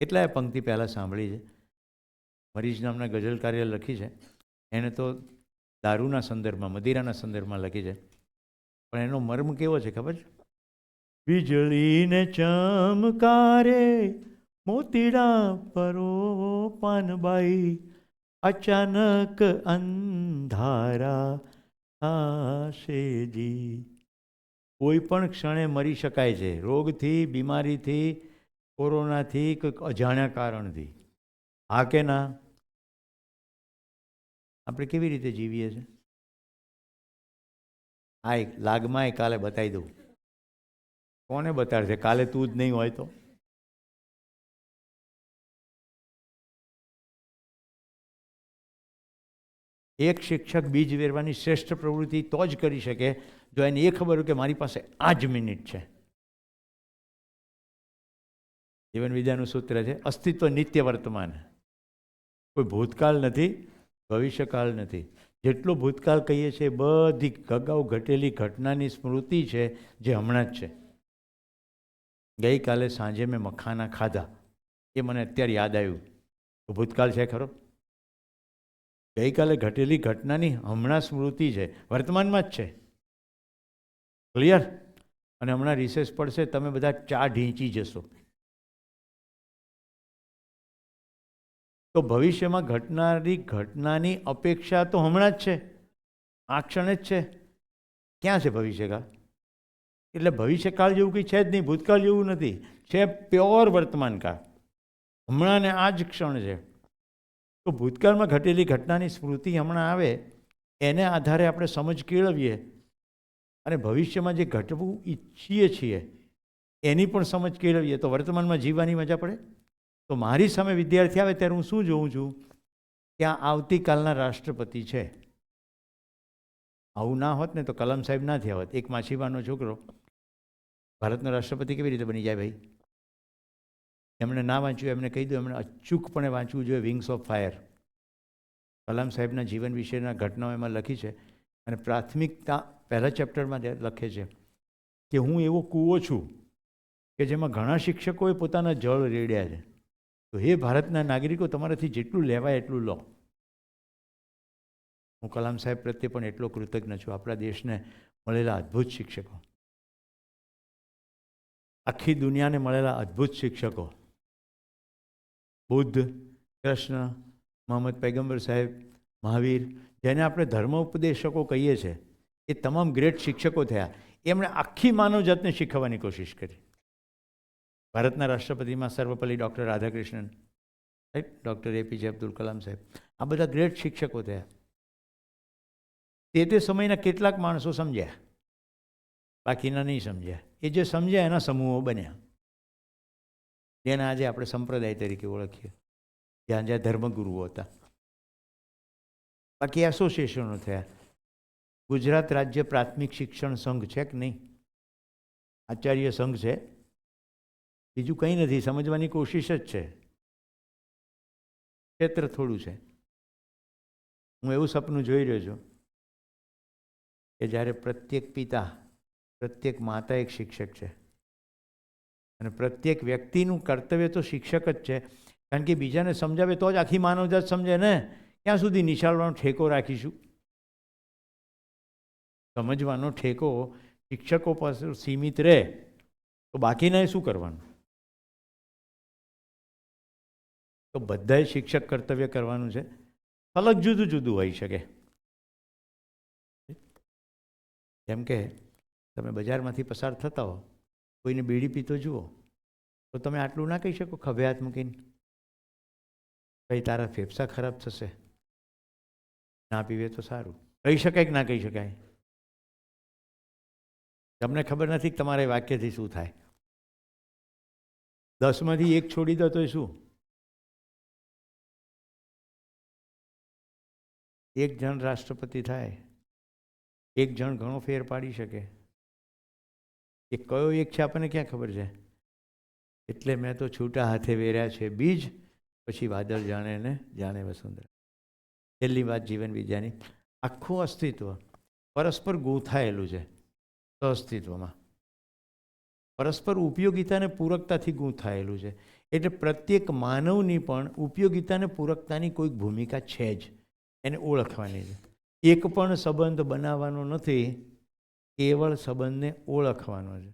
કેટલાય પંક્તિ પહેલાં સાંભળી છે. મરીજ નામના ગઝલકારે લખી છે. એણે તો દારૂના સંદર્ભમાં, મદિરાના સંદર્ભમાં લખી છે, પણ એનો મર્મ કેવો છે ખબર છે? વીજળીને ચમકારે મોતીડા પરો પાનબાઈ, અચાનક અંધારા આશેજી. કોઈ પણ ક્ષણે મરી શકાય છે, રોગથી, બીમારીથી, કોરોનાથી, કોઈક અજાણ્યા કારણથી. હા કે ના? આપણે કેવી રીતે જીવીએ છીએ? આ એક લાગમાં કાલે બતાવી દઉં. કોને બતાડશે? કાલે તું જ નહીં હોય તો? એક શિક્ષક બીજ વેરવાની શ્રેષ્ઠ પ્રવૃત્તિ તો જ કરી શકે જો એને એ ખબર હોય કે મારી પાસે આ જ મિનિટ છે. જીવન વિદ્યાનું સૂત્ર છે અસ્તિત્વ નિત્ય વર્તમાન. કોઈ ભૂતકાળ નથી, ભવિષ્યકાળ નથી. જેટલો ભૂતકાળ કહીએ છીએ બધી અગાઉ ઘટેલી ઘટનાની સ્મૃતિ છે જે હમણાં જ છે. ગઈકાલે સાંજે મેં મખાના ખાધા, એ મને અત્યારે યાદ આવ્યું. તો ભૂતકાળ છે ખરો? ગઈકાલે ઘટેલી ઘટનાની હમણાં સ્મૃતિ છે, વર્તમાનમાં જ છે. ક્લિયર? અને હમણાં રિસેસ પડશે, તમે બધા ચા ઢીંચી જશો. તો ભવિષ્યમાં ઘટનારી ઘટનાની અપેક્ષા તો હમણાં જ છે, આ ક્ષણે જ છે. ક્યાં છે ભવિષ્યકાળ? એટલે ભવિષ્યકાળ જેવું કંઈ છે જ નહીં, ભૂતકાળ જેવું નથી, છે પ્યોર વર્તમાન કાળ. હમણાં ને આ જ ક્ષણ છે. તો ભૂતકાળમાં ઘટેલી ઘટનાની સ્મૃતિ હમણાં આવે, એને આધારે આપણે સમજ કેળવીએ અને ભવિષ્યમાં જે ઘટવું ઈચ્છીએ છીએ એની પણ સમજ કેળવીએ તો વર્તમાનમાં જીવવાની મજા પડે. તો મારી સામે વિદ્યાર્થી આવે ત્યારે હું શું જોઉં છું? ત્યાં આવતીકાલના રાષ્ટ્રપતિ છે. આવું ના હોત ને તો કલામ સાહેબ ના થયા હોત. એક માછીમારનો છોકરો ભારતનો રાષ્ટ્રપતિ કેવી રીતે બની જાય ભાઈ? એમણે ના વાંચ્યું, એમને કહી દઉં એમણે અચૂકપણે વાંચવું જોઈએ વિંગ્સ ઓફ ફાયર. કલામ સાહેબના જીવન વિશેના ઘટનાઓ એમાં લખી છે અને પ્રાથમિકતા પહેલા ચેપ્ટરમાં લખે છે કે હું એવો કૂવો છું કે જેમાં ઘણા શિક્ષકોએ પોતાના જળ રેડ્યા છે. તો હે ભારતના નાગરિકો, તમારાથી જેટલું લેવાય એટલું લો. હું કલામ સાહેબ પ્રત્યે પણ એટલો કૃતજ્ઞ છું. આપણા દેશને મળેલા અદ્ભુત શિક્ષકો, આખી દુનિયાને મળેલા અદ્ભુત શિક્ષકો, બુદ્ધ, કૃષ્ણ, મોહમ્મદ પૈગંબર સાહેબ, મહાવીર, જેને આપણે ધર્મ ઉપદેશકો કહીએ છીએ, એ તમામ ગ્રેટ શિક્ષકો થયા. એમણે આખી માનવજાતને શીખવવાની કોશિશ કરી. ભારતના રાષ્ટ્રપતિમાં Sarvepalli doctor Radhakrishnan, right, doctor APJ Abdul Kalam સાહેબ, આ બધા ગ્રેટ શિક્ષકો થયા. તે સમયના કેટલાક માણસો સમજ્યા, બાકીના નહીં સમજ્યા. એ જે સમજ્યા એના સમૂહો બન્યા, જેને આજે આપણે સંપ્રદાય તરીકે ઓળખીએ, જ્યાં જ્યાં ધર્મગુરુઓ હતા. બાકી એસોસિએશનો થયા. ગુજરાત રાજ્ય પ્રાથમિક શિક્ષણ સંઘ છે કે નહીં? આચાર્ય સંઘ છે, બીજું કંઈ નથી. સમજવાની કોશિશ જ છે, ક્ષેત્ર થોડું છે. હું એવું સપનું જોઈ રહ્યો છું કે જ્યારે પ્રત્યેક પિતા, પ્રત્યેક માતા એક શિક્ષક છે અને પ્રત્યેક વ્યક્તિનું કર્તવ્ય તો શિક્ષક જ છે, કારણ કે બીજાને સમજાવે તો જ આખી માનવજાત સમજે ને. ક્યાં સુધી નિશાળવાનો ઠેકો રાખીશું? સમજવાનો ઠેકો શિક્ષકો પાસે સીમિત રહે તો બાકીના શું કરવાનું? તો બધાએ શિક્ષક કર્તવ્ય કરવાનું છે. અલગ જુદું જુદું હોઈ શકે. જેમ કે તમે બજારમાંથી પસાર થતા હો, કોઈને બીડી પીતો જુઓ તો તમે આટલું ના કહી શકો ખભે હાથ મૂકીને, ભાઈ તારા ફેફસા ખરાબ થશે, ના પીવે તો સારું. કહી શકાય કે ના કહી શકાય? તમને ખબર નથી કે તમારે વાક્યથી શું થાય. 10માંથી 1 છોડી દો તો શું? 1 જણ રાષ્ટ્રપતિ થાય, 1 જણ ઘણો ફેર પાડી શકે. એ કયો એક છે આપણને ક્યાં ખબર છે? એટલે મેં તો છૂટા હાથે વેર્યા છે બીજ, પછી વાદળ જાણે ને જાણે વસુંધરા. છેલ્લી વાત જીવન વિદ્યાની, આખું અસ્તિત્વ પરસ્પર ગૂંથાયેલું છે. અસ્તિત્વમાં પરસ્પર ઉપયોગિતાને પૂરકતાથી ગૂંથાયેલું છે. એટલે પ્રત્યેક માનવની પણ ઉપયોગિતાને પૂરકતાની કોઈક ભૂમિકા છે જ, એને ઓળખવાની છે. એક પણ સંબંધ બનાવવાનો નથી, કેવળ સંબંધને ઓળખવાનો છે.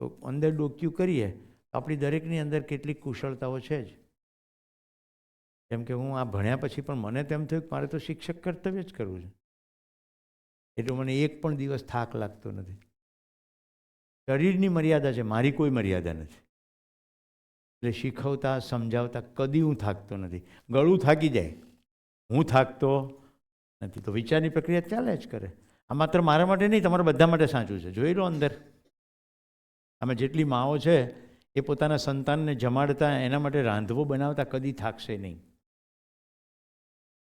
તો અંદર ડોક્યું કરીએ આપણી દરેકની અંદર કેટલીક કુશળતાઓ છે જ. જેમ કે હું આ ભણ્યા પછી પણ મને તેમ થયું કે મારે તો શિક્ષક કર્તવ્ય જ કરવું છે, એટલે મને એક પણ દિવસ થાક લાગતો નથી. શરીરની મર્યાદા છે, મારી કોઈ મર્યાદા નથી. એટલે શીખવતા સમજાવતા કદી હું થાકતો નથી. ગળું થાકી જાય, હું થાકતો નથી. તો વિચારની પ્રક્રિયા ચાલે જ કરે. આ માત્ર મારા માટે નહીં, તમારા બધા માટે સાચું છે. જોઈ લો અંદર આમાં જેટલી માઓ છે એ પોતાના સંતાનને જમાડતા, એના માટે રાંધવો બનાવતા કદી થાકશે નહીં.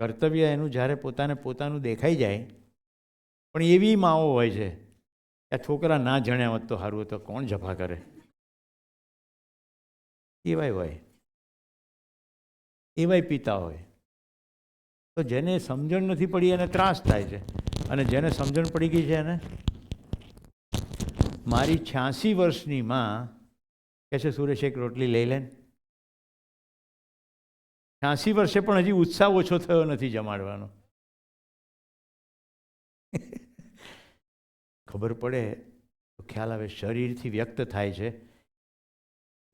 કર્તવ્ય એનું જ્યારે પોતાનું દેખાઈ જાય. પણ એવી માઓ હોય છે કે આ છોકરા ના જણ્યા હોત તો સારું તો કોણ જફા કરે, એવાય હોય, એવાય પિતા હોય. તો જેને સમજણ નથી પડી એને ત્રાસ થાય છે, અને જેને સમજણ પડી ગઈ છે એને. મારી 86 વર્ષની માં કહે છે, સુરેશ એક રોટલી લઈ લે. 86 વર્ષે પણ હજી ઉત્સાહ ઓછો થયો નથી જમાડવાનો. ખબર પડે તો ખ્યાલ આવે, શરીરથી વ્યક્ત થાય છે.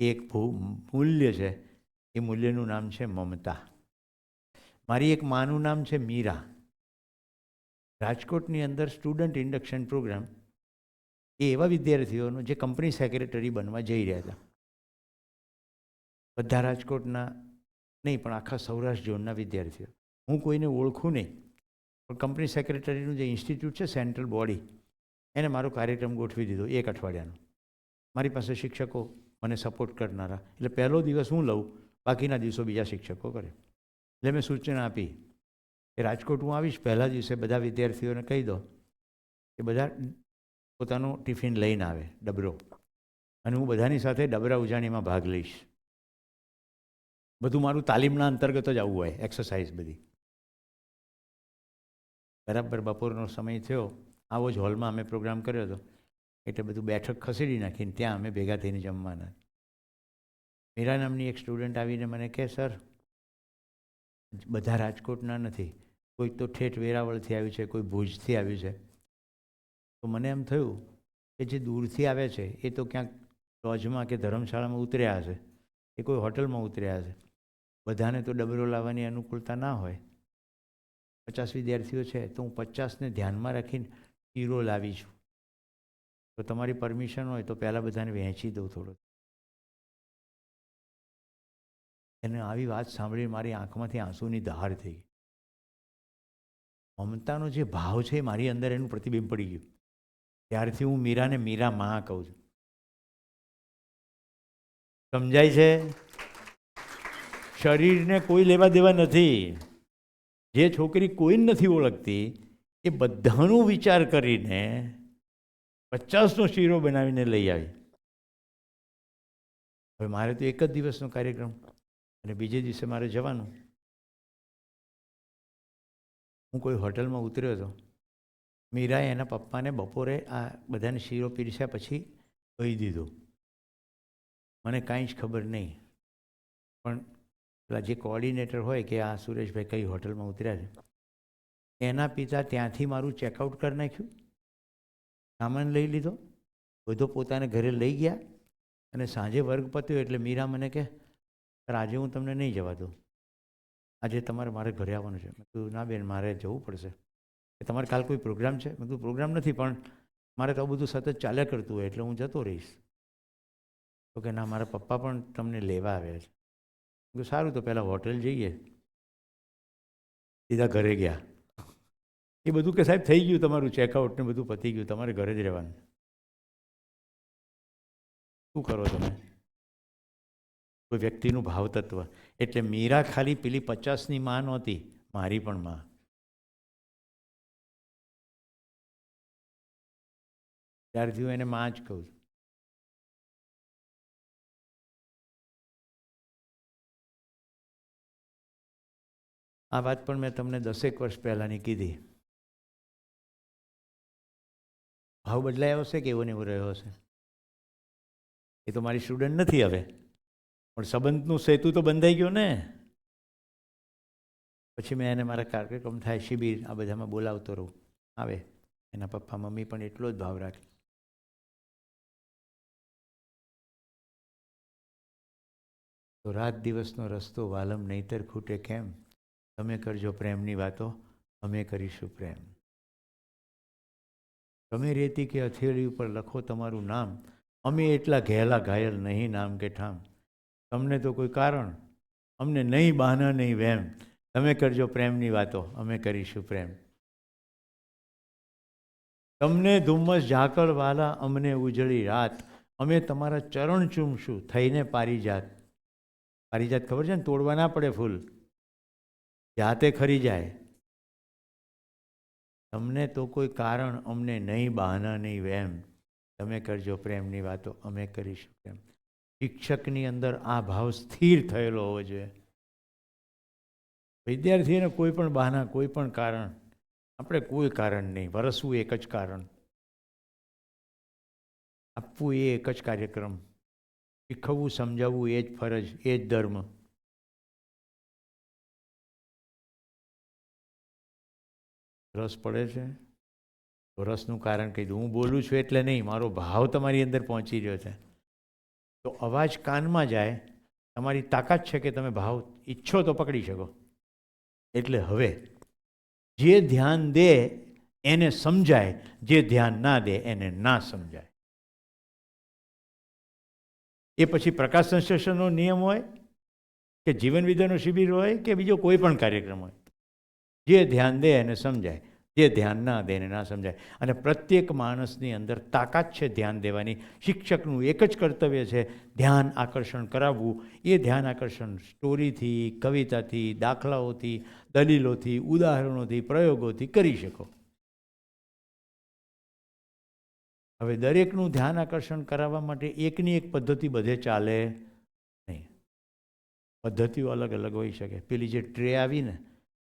એક મૂલ્ય છે, એ મૂલ્યનું નામ છે મમતા. મારી એક માનું નામ છે મીરા. રાજકોટની અંદર સ્ટુડન્ટ ઇન્ડક્શન પ્રોગ્રામ, એ એવા વિદ્યાર્થીઓનો જે કંપની સેક્રેટરી બનવા જઈ રહ્યા હતા. બધા રાજકોટના નહીં પણ આખા સૌરાષ્ટ્ર ઝોનના વિદ્યાર્થીઓ. હું કોઈને ઓળખું નહીં, પણ કંપની સેક્રેટરીનું જે ઇન્સ્ટિટ્યૂટ છે, સેન્ટ્રલ બોડી, એને મારો કાર્યક્રમ ગોઠવી દીધો 1 અઠવાડિયાનો. મારી પાસે શિક્ષકો મને સપોર્ટ કરનારા, એટલે પહેલો દિવસ હું લઉં, બાકીના દિવસો બીજા શિક્ષકો કરે. એટલે મેં સૂચના આપી કે રાજકોટ હું આવીશ, પહેલા દિવસે બધા વિદ્યાર્થીઓને કહી દો કે બધા પોતાનું ટિફિન લઈને આવે, ડબરો, અને હું બધાની સાથે ડબરા ઉજાણીમાં ભાગ લઈશ. બધું મારું તાલીમના અંતર્ગત જ આવવું હોય, એક્સરસાઇઝ બધી. બરાબર બપોરનો સમય થયો, આવો જ હોલમાં અમે પ્રોગ્રામ કર્યો હતો, એટલે બધું બેઠક ખસેડી નાખીને ત્યાં અમે ભેગા થઈને જમવાના. મીરા નામની એક સ્ટુડન્ટ આવીને મને કહે, સર બધા રાજકોટના નથી, કોઈ તો ઠેઠ વેરાવળથી આવ્યું છે, કોઈ ભુજથી આવ્યું છે. તો મને એમ થયું કે જે દૂરથી આવે છે એ તો ક્યાંક લોજમાં કે ધર્મશાળામાં ઉતર્યા હશે, એ કોઈ હોટલમાં ઉતર્યા હશે. બધાને તો ડબરો લાવવાની અનુકૂળતા ના હોય. 50 વિદ્યાર્થીઓ છે, તો હું 50ને ધ્યાનમાં રાખીને શીરો લાવી છું. તો તમારી પરમિશન હોય તો પહેલાં બધાને વહેંચી દઉં થોડો. એને આવી વાત સાંભળી મારી આંખમાંથી આંસુની ધાર થઈ ગઈ. મમતાનો જે ભાવ છે મારી અંદર એનું પ્રતિબિંબ પડી ગયું. ત્યારથી હું મીરાને મીરા માં કહું છું. સમજાય છે? શરીરને કોઈ લેવા દેવા નથી. જે છોકરી કોઈ નથી ઓળખતી એ બધાનો વિચાર કરીને 50નો શીરો બનાવીને લઈ આવી. હવે મારે તો એક જ દિવસનો કાર્યક્રમ, અને બીજે દિવસે મારે જવાનું. હું કોઈ હોટલમાં ઉતર્યો હતો. મીરાએ એના પપ્પાને બપોરે આ બધાને શીરો પીરસ્યા પછી કહી દીધું. મને કાંઈ જ ખબર નહીં, પણ પેલા જે કોઓર્ડિનેટર હોય કે આ સુરેશભાઈ કઈ હોટલમાં ઉતર્યા છે, એના પિતા ત્યાંથી મારું ચેકઆઉટ કરી નાખ્યું, સામાન લઈ લીધો, બધો પોતાને ઘરે લઈ ગયા. અને સાંજે વર્ગ પત્યો એટલે મીરા મને કહે, સર આજે હું તમને નહીં જવા દઉં, આજે તમારે મારે ઘરે આવવાનું છે. મેં કીધું ના બેન, મારે જવું પડશે. કે તમારે કાલ કોઈ પ્રોગ્રામ છે? મેં કીધું પ્રોગ્રામ નથી, પણ મારે તો બધું સતત ચાલ્યા કરતું હોય એટલે હું જતો રહીશ. તો કે ના, મારા પપ્પા પણ તમને લેવા આવ્યા છે. મેં કીધું સારું, તો પહેલાં હોટેલ જઈએ. સીધા ઘરે ગયા. એ બધું કે સાહેબ થઈ ગયું, તમારું ચેકઆઉટ ને બધું પતી ગયું, તમારે ઘરે જ રહેવાનું. શું કરો તમે? કોઈ વ્યક્તિનું ભાવતત્વ. એટલે મીરા ખાલી પેલી 50ની માં નહોતી, મારી પણ માં. ત્યારથી હું એને માં જ કહું છું. આ વાત પણ મેં તમને 10 વર્ષ પહેલાંની કીધી. ભાવ બદલાયો હશે કે એવો ને એવો રહ્યો હશે. એ તો મારી સ્ટુડન્ટ નથી હવે, પણ સંબંધનું સેતુ તો બંધાઈ ગયો ને. પછી મેં એને મારા કાર્યક્રમ થાય, શિબિર, આ બધામાં બોલાવતો રહું. આવે, એના પપ્પા મમ્મી પણ એટલો જ ભાવ રાખે. તો રાત દિવસનો રસ્તો વાલમ નહીતર ખૂટે કેમ? તમે કરજો પ્રેમની વાતો, અમે કરીશું પ્રેમ. તમે રેતી કે હથેળી ઉપર લખો તમારું નામ, અમે એટલા ઘેલા ઘાયલ નહીં નામ કે ઠામ. તમને તો કોઈ કારણ, અમને નહીં બહાના નહીં વેમ. તમે કરજો પ્રેમની વાતો, અમે કરીશું પ્રેમ. તમને ધુમ્મસ ઝાકળ વાલા, અમને ઉજળી રાત, અમે તમારા ચરણ ચૂમશું થઈને પારિજાત. પારિજાત ખબર છે ને, તોડવા ના પડે ફૂલ, જાતે ખરી જાય. તમને તો કોઈ કારણ, અમને નહીં બહાના નહીં વેમ. તમે કરજો પ્રેમની વાતો, અમે કરીશું પ્રેમ. શિક્ષકની અંદર આ ભાવ સ્થિર થયેલો હોવો જોઈએ. વિદ્યાર્થીને કોઈ પણ બહાના, કોઈ પણ કારણ, આપણે કોઈ કારણ નહીં, વરસવું એક જ કારણ, આપવું એ એક જ કાર્યક્રમ, શીખવવું સમજાવવું એ જ ફરજ, એ જ ધર્મ. રસ પડે છે તો રસનું કારણ કહી દઉં. હું બોલું છું એટલે નહીં, મારો ભાવ તમારી અંદર પહોંચી રહ્યો છે તો અવાજ કાનમાં જાય. તમારી તાકાત છે કે તમે ભાવ ઈચ્છો તો પકડી શકો. એટલે હવે જે ધ્યાન દે એને સમજાય, જે ધ્યાન ના દે એને ના સમજાય. એ પછી પ્રકાશ સંશ્લેષણનો નિયમ હોય કે જીવન વિદ્યાનો શિબિર હોય કે બીજો કોઈ પણ કાર્યક્રમ હોય, જે ધ્યાન દે એને સમજાય, જે ધ્યાન ના દે એને ના સમજાય. અને પ્રત્યેક માણસની અંદર તાકાત છે ધ્યાન દેવાની. શિક્ષકનું એક જ કર્તવ્ય છે ધ્યાન આકર્ષણ કરાવવું. એ ધ્યાન આકર્ષણ સ્ટોરીથી, કવિતાથી, દાખલાઓથી, દલીલોથી, ઉદાહરણોથી, પ્રયોગોથી કરી શકો. હવે દરેકનું ધ્યાન આકર્ષણ કરાવવા માટે એકની એક પદ્ધતિ બધે ચાલે નહીં. પદ્ધતિઓ અલગ અલગ હોઈ શકે. પેલી જે ટ્રે આવીને,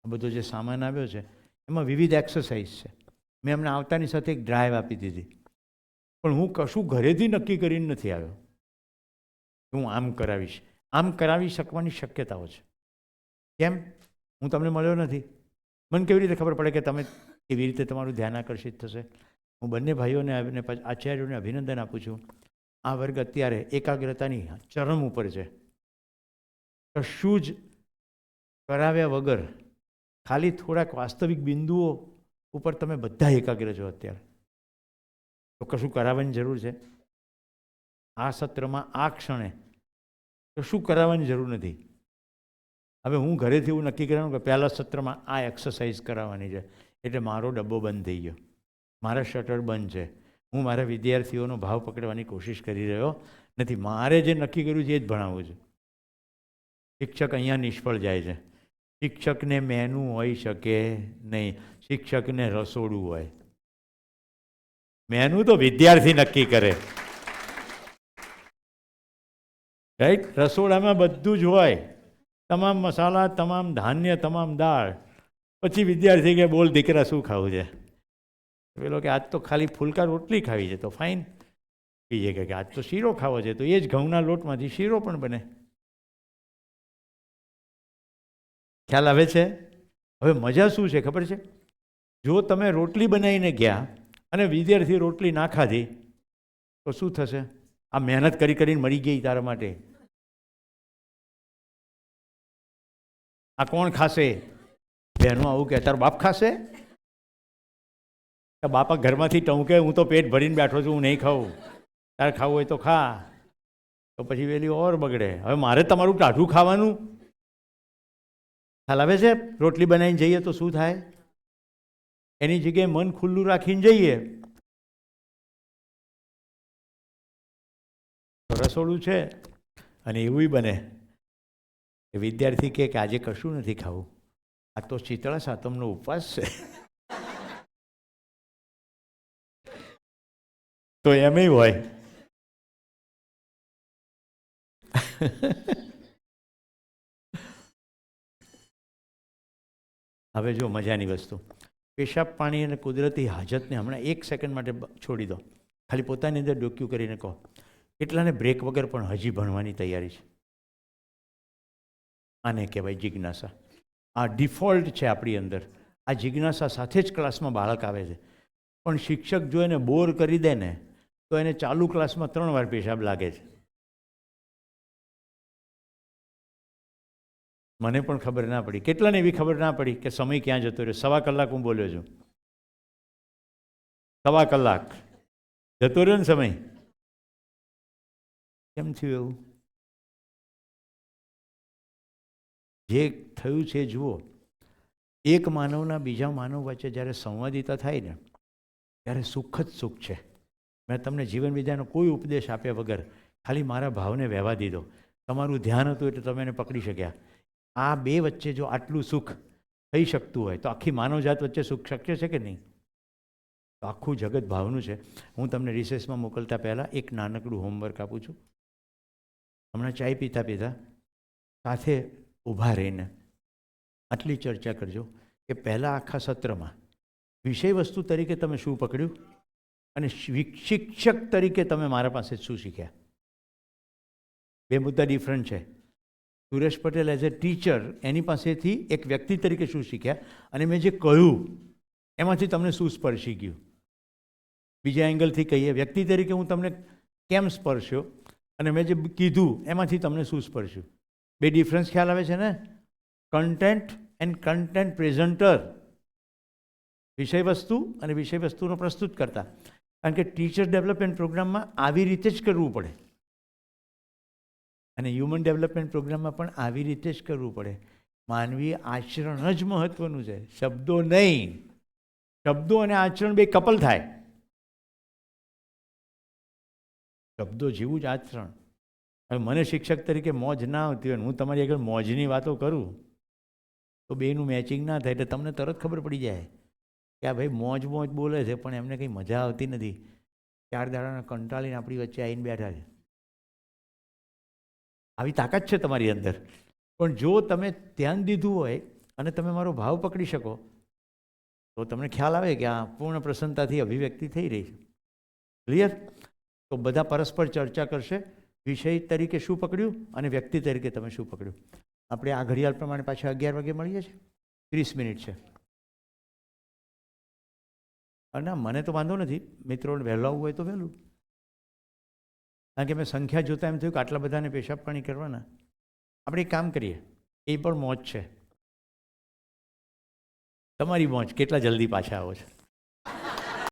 આ બધો જે સામાન આવ્યો છે એમાં વિવિધ એક્સરસાઇઝ છે. મેં અમને આવતાની સાથે એક ડ્રાઈવ આપી દીધી, પણ હું કશું ઘરેથી નક્કી કરીને નથી આવ્યો હું આમ કરાવીશ. આમ કરાવી શકવાની શક્યતાઓ છે. કેમ? હું તમને મળ્યો નથી, મને કેવી રીતે ખબર પડે કે તમે કેવી રીતે તમારું ધ્યાન આકર્ષિત થશે? હું બંને ભાઈઓને અને આચાર્યોને અભિનંદન આપું છું. આ વર્ગ અત્યારે એકાગ્રતાની ચરમ ઉપર છે. કશું જ કરાવ્યા વગર ખાલી થોડાક વાસ્તવિક બિંદુઓ ઉપર તમે બધા એકાગ્ર છો અત્યારે. તો કશું કરાવવાની જરૂર છે? આ સત્રમાં આ ક્ષણે કશું કરાવવાની જરૂર નથી. હવે હું ઘરેથી એવું નક્કી કરવાનું કે પહેલા સત્રમાં આ એક્સરસાઇઝ કરાવવાની છે, એટલે મારો ડબ્બો બંધ થઈ ગયો, મારા શટર બંધ છે. હું મારા વિદ્યાર્થીઓનો ભાવ પકડવાની કોશિશ કરી રહ્યો નથી. મારે જે નક્કી કર્યું છે એ જ ભણાવવું છે. શિક્ષક અહીંયા નિષ્ફળ જાય છે. શિક્ષકને મેનુ હોઈ શકે નહીં, શિક્ષકને રસોડું હોય. મેનુ તો વિદ્યાર્થી નક્કી કરે, રાઈટ? રસોડામાં બધું જ હોય, તમામ મસાલા, તમામ ધાન્ય, તમામ દાળ. પછી વિદ્યાર્થી કે બોલ દીકરા શું ખાવું છે? પેલો કે આજ તો ખાલી ફુલકા રોટલી ખાવી છે, તો ફાઇન. બીજે કે આજ તો શીરો ખાવો છે, તો એ જ ઘઉંના લોટમાંથી શીરો પણ બને. ખ્યાલ આવે છે? હવે મજા શું છે ખબર છે? જો તમે રોટલી બનાવીને ગયા અને વિદ્યાર્થી રોટલી ના ખાધી તો શું થશે? આ મહેનત કરી કરીને મળી ગઈ તારા માટે. આ કોણ ખાશે? બહેનો આવું કે તારો બાપ ખાશે? બાપા ઘરમાંથી ટહુકે હું તો પેટ ભરીને બેઠો છું, હું નહીં ખાઉં, તારે ખાવું હોય તો ખા. તો પછી વેલી ઓર બગડે. હવે મારે તમારું ટાઢું ખાવાનું? ખ્યાલ આવે છે? રોટલી બનાવીને જઈએ તો શું થાય? એની જગ્યાએ મન ખુલ્લું રાખીને જઈએ તો રસોડું છે. અને એવું બને વિદ્યાર્થી કે આજે કશું નથી ખાવું, આ તો શીતળા સાતમનો ઉપવાસ છે. તો એમય હોય. હવે જો મજાની વસ્તુ, પેશાબ પાણી અને કુદરતી હાજતને હમણાં એક સેકન્ડ માટે છોડી દો. ખાલી પોતાની અંદર ડોક્યું કરીને કહો, કેટલાને બ્રેક વગર પણ હજી ભણવાની તૈયારી છે? આને કહેવાય જિજ્ઞાસા. આ ડિફોલ્ટ છે આપણી અંદર. આ જિજ્ઞાસા સાથે જ ક્લાસમાં બાળક આવે છે, પણ શિક્ષક જો એને બોર કરી દે ને તો એને ચાલુ ક્લાસમાં 3 વાર પેશાબ લાગે છે. મને પણ ખબર ના પડી. કેટલાને એવી ખબર ના પડી કે સમય ક્યાં જતો રહ્યો? 1.25 કલાક હું બોલ્યો છું. 1.25 કલાક જતો રહ્યો ને સમય. કેમ થયું એવું? જે થયું છે જુઓ. એક માનવના બીજા માનવ વચ્ચે જ્યારે સંવાદિતા થાય ને ત્યારે સુખ જ સુખ છે. મેં તમને જીવન વિદ્યાનો કોઈ ઉપદેશ આપ્યા વગર ખાલી મારા ભાવને વહેવા દીધો. તમારું ધ્યાન હતું એટલે તમે એને પકડી શક્યા. આ બે વચ્ચે જો આટલું સુખ થઈ શકતું હોય તો આખી માનવજાત વચ્ચે સુખ શક્ય છે કે નહીં? તો આખું જગત ભાવનું છે. હું તમને રિસેસમાં મોકલતા પહેલાં એક નાનકડું હોમવર્ક આપું છું. હમણાં ચાય પીતા પીતા સાથે ઊભા રહીને આટલી ચર્ચા કરજો કે પહેલાં આખા સત્રમાં વિષય વસ્તુ તરીકે તમે શું પકડ્યું અને શિક્ષક તરીકે તમે મારા પાસે શું શીખ્યા. બે મુદ્દા ડિફરન્ટ છે. Suresh Patel as a teacher એની પાસેથી એક વ્યક્તિ તરીકે શું શીખ્યા અને મેં જે કહ્યું એમાંથી તમને શું સ્પર્શી ગયું. બીજા એંગલથી કહીએ, વ્યક્તિ તરીકે હું તમને કેમ સ્પર્શ્યો અને મેં જે કીધું એમાંથી તમને શું સ્પર્શ્યું. બે ડિફરન્સ ખ્યાલ આવે છે ને? કન્ટેન્ટ એન્ડ કન્ટેન્ટ પ્રેઝન્ટર, વિષય વસ્તુ અને વિષય વસ્તુનો પ્રસ્તુત કરતા. કારણ કે ટીચર ડેવલપમેન્ટ પ્રોગ્રામમાં આવી રીતે જ કરવું પડે અને હ્યુમન ડેવલપમેન્ટ પ્રોગ્રામમાં પણ આવી રીતે જ કરવું પડે. માનવીય આચરણ જ મહત્વનું છે, શબ્દો નહીં. શબ્દો અને આચરણ બે કપલ થાય. શબ્દો જેવું જ આચરણ. હવે મને શિક્ષક તરીકે મોજ ના આવતી હોય, હું તમારી આગળ મોજની વાતો કરું તો બેનું મેચિંગ ના થાય એટલે તમને તરત ખબર પડી જાય કે આ ભાઈ મોજ મોજ બોલે છે પણ એમને કંઈ મજા આવતી નથી. 4 દાડાના કંટાળીને આપણી વચ્ચે આવીને બેઠા છે. આવી તાકાત છે તમારી અંદર. પણ જો તમે ધ્યાન દીધું હોય અને તમે મારો ભાવ પકડી શકો તો તમને ખ્યાલ આવે કે આ પૂર્ણ પ્રસન્નતાથી અભિવ્યક્તિ થઈ રહી છે. ક્લિયર? તો બધા પરસ્પર ચર્ચા કરશે. વિષય તરીકે શું પકડ્યું અને વ્યક્તિ તરીકે તમે શું પકડ્યું. આપણે આ ઘડિયાળ પ્રમાણે પાછા 11 વાગે મળીએ છીએ. 30 મિનિટ છે. ના, મને તો વાંધો નથી. મિત્રોને વહેલું આવવું હોય તો વહેલું. કારણ કે મેં સંખ્યા જોતાં એમ થયું કે આટલા બધાને પેશાબ પાણી કરવાના. આપણે એક કામ કરીએ, એ પણ મોજ છે. તમારી મોજ, કેટલા જલ્દી પાછા આવો છો.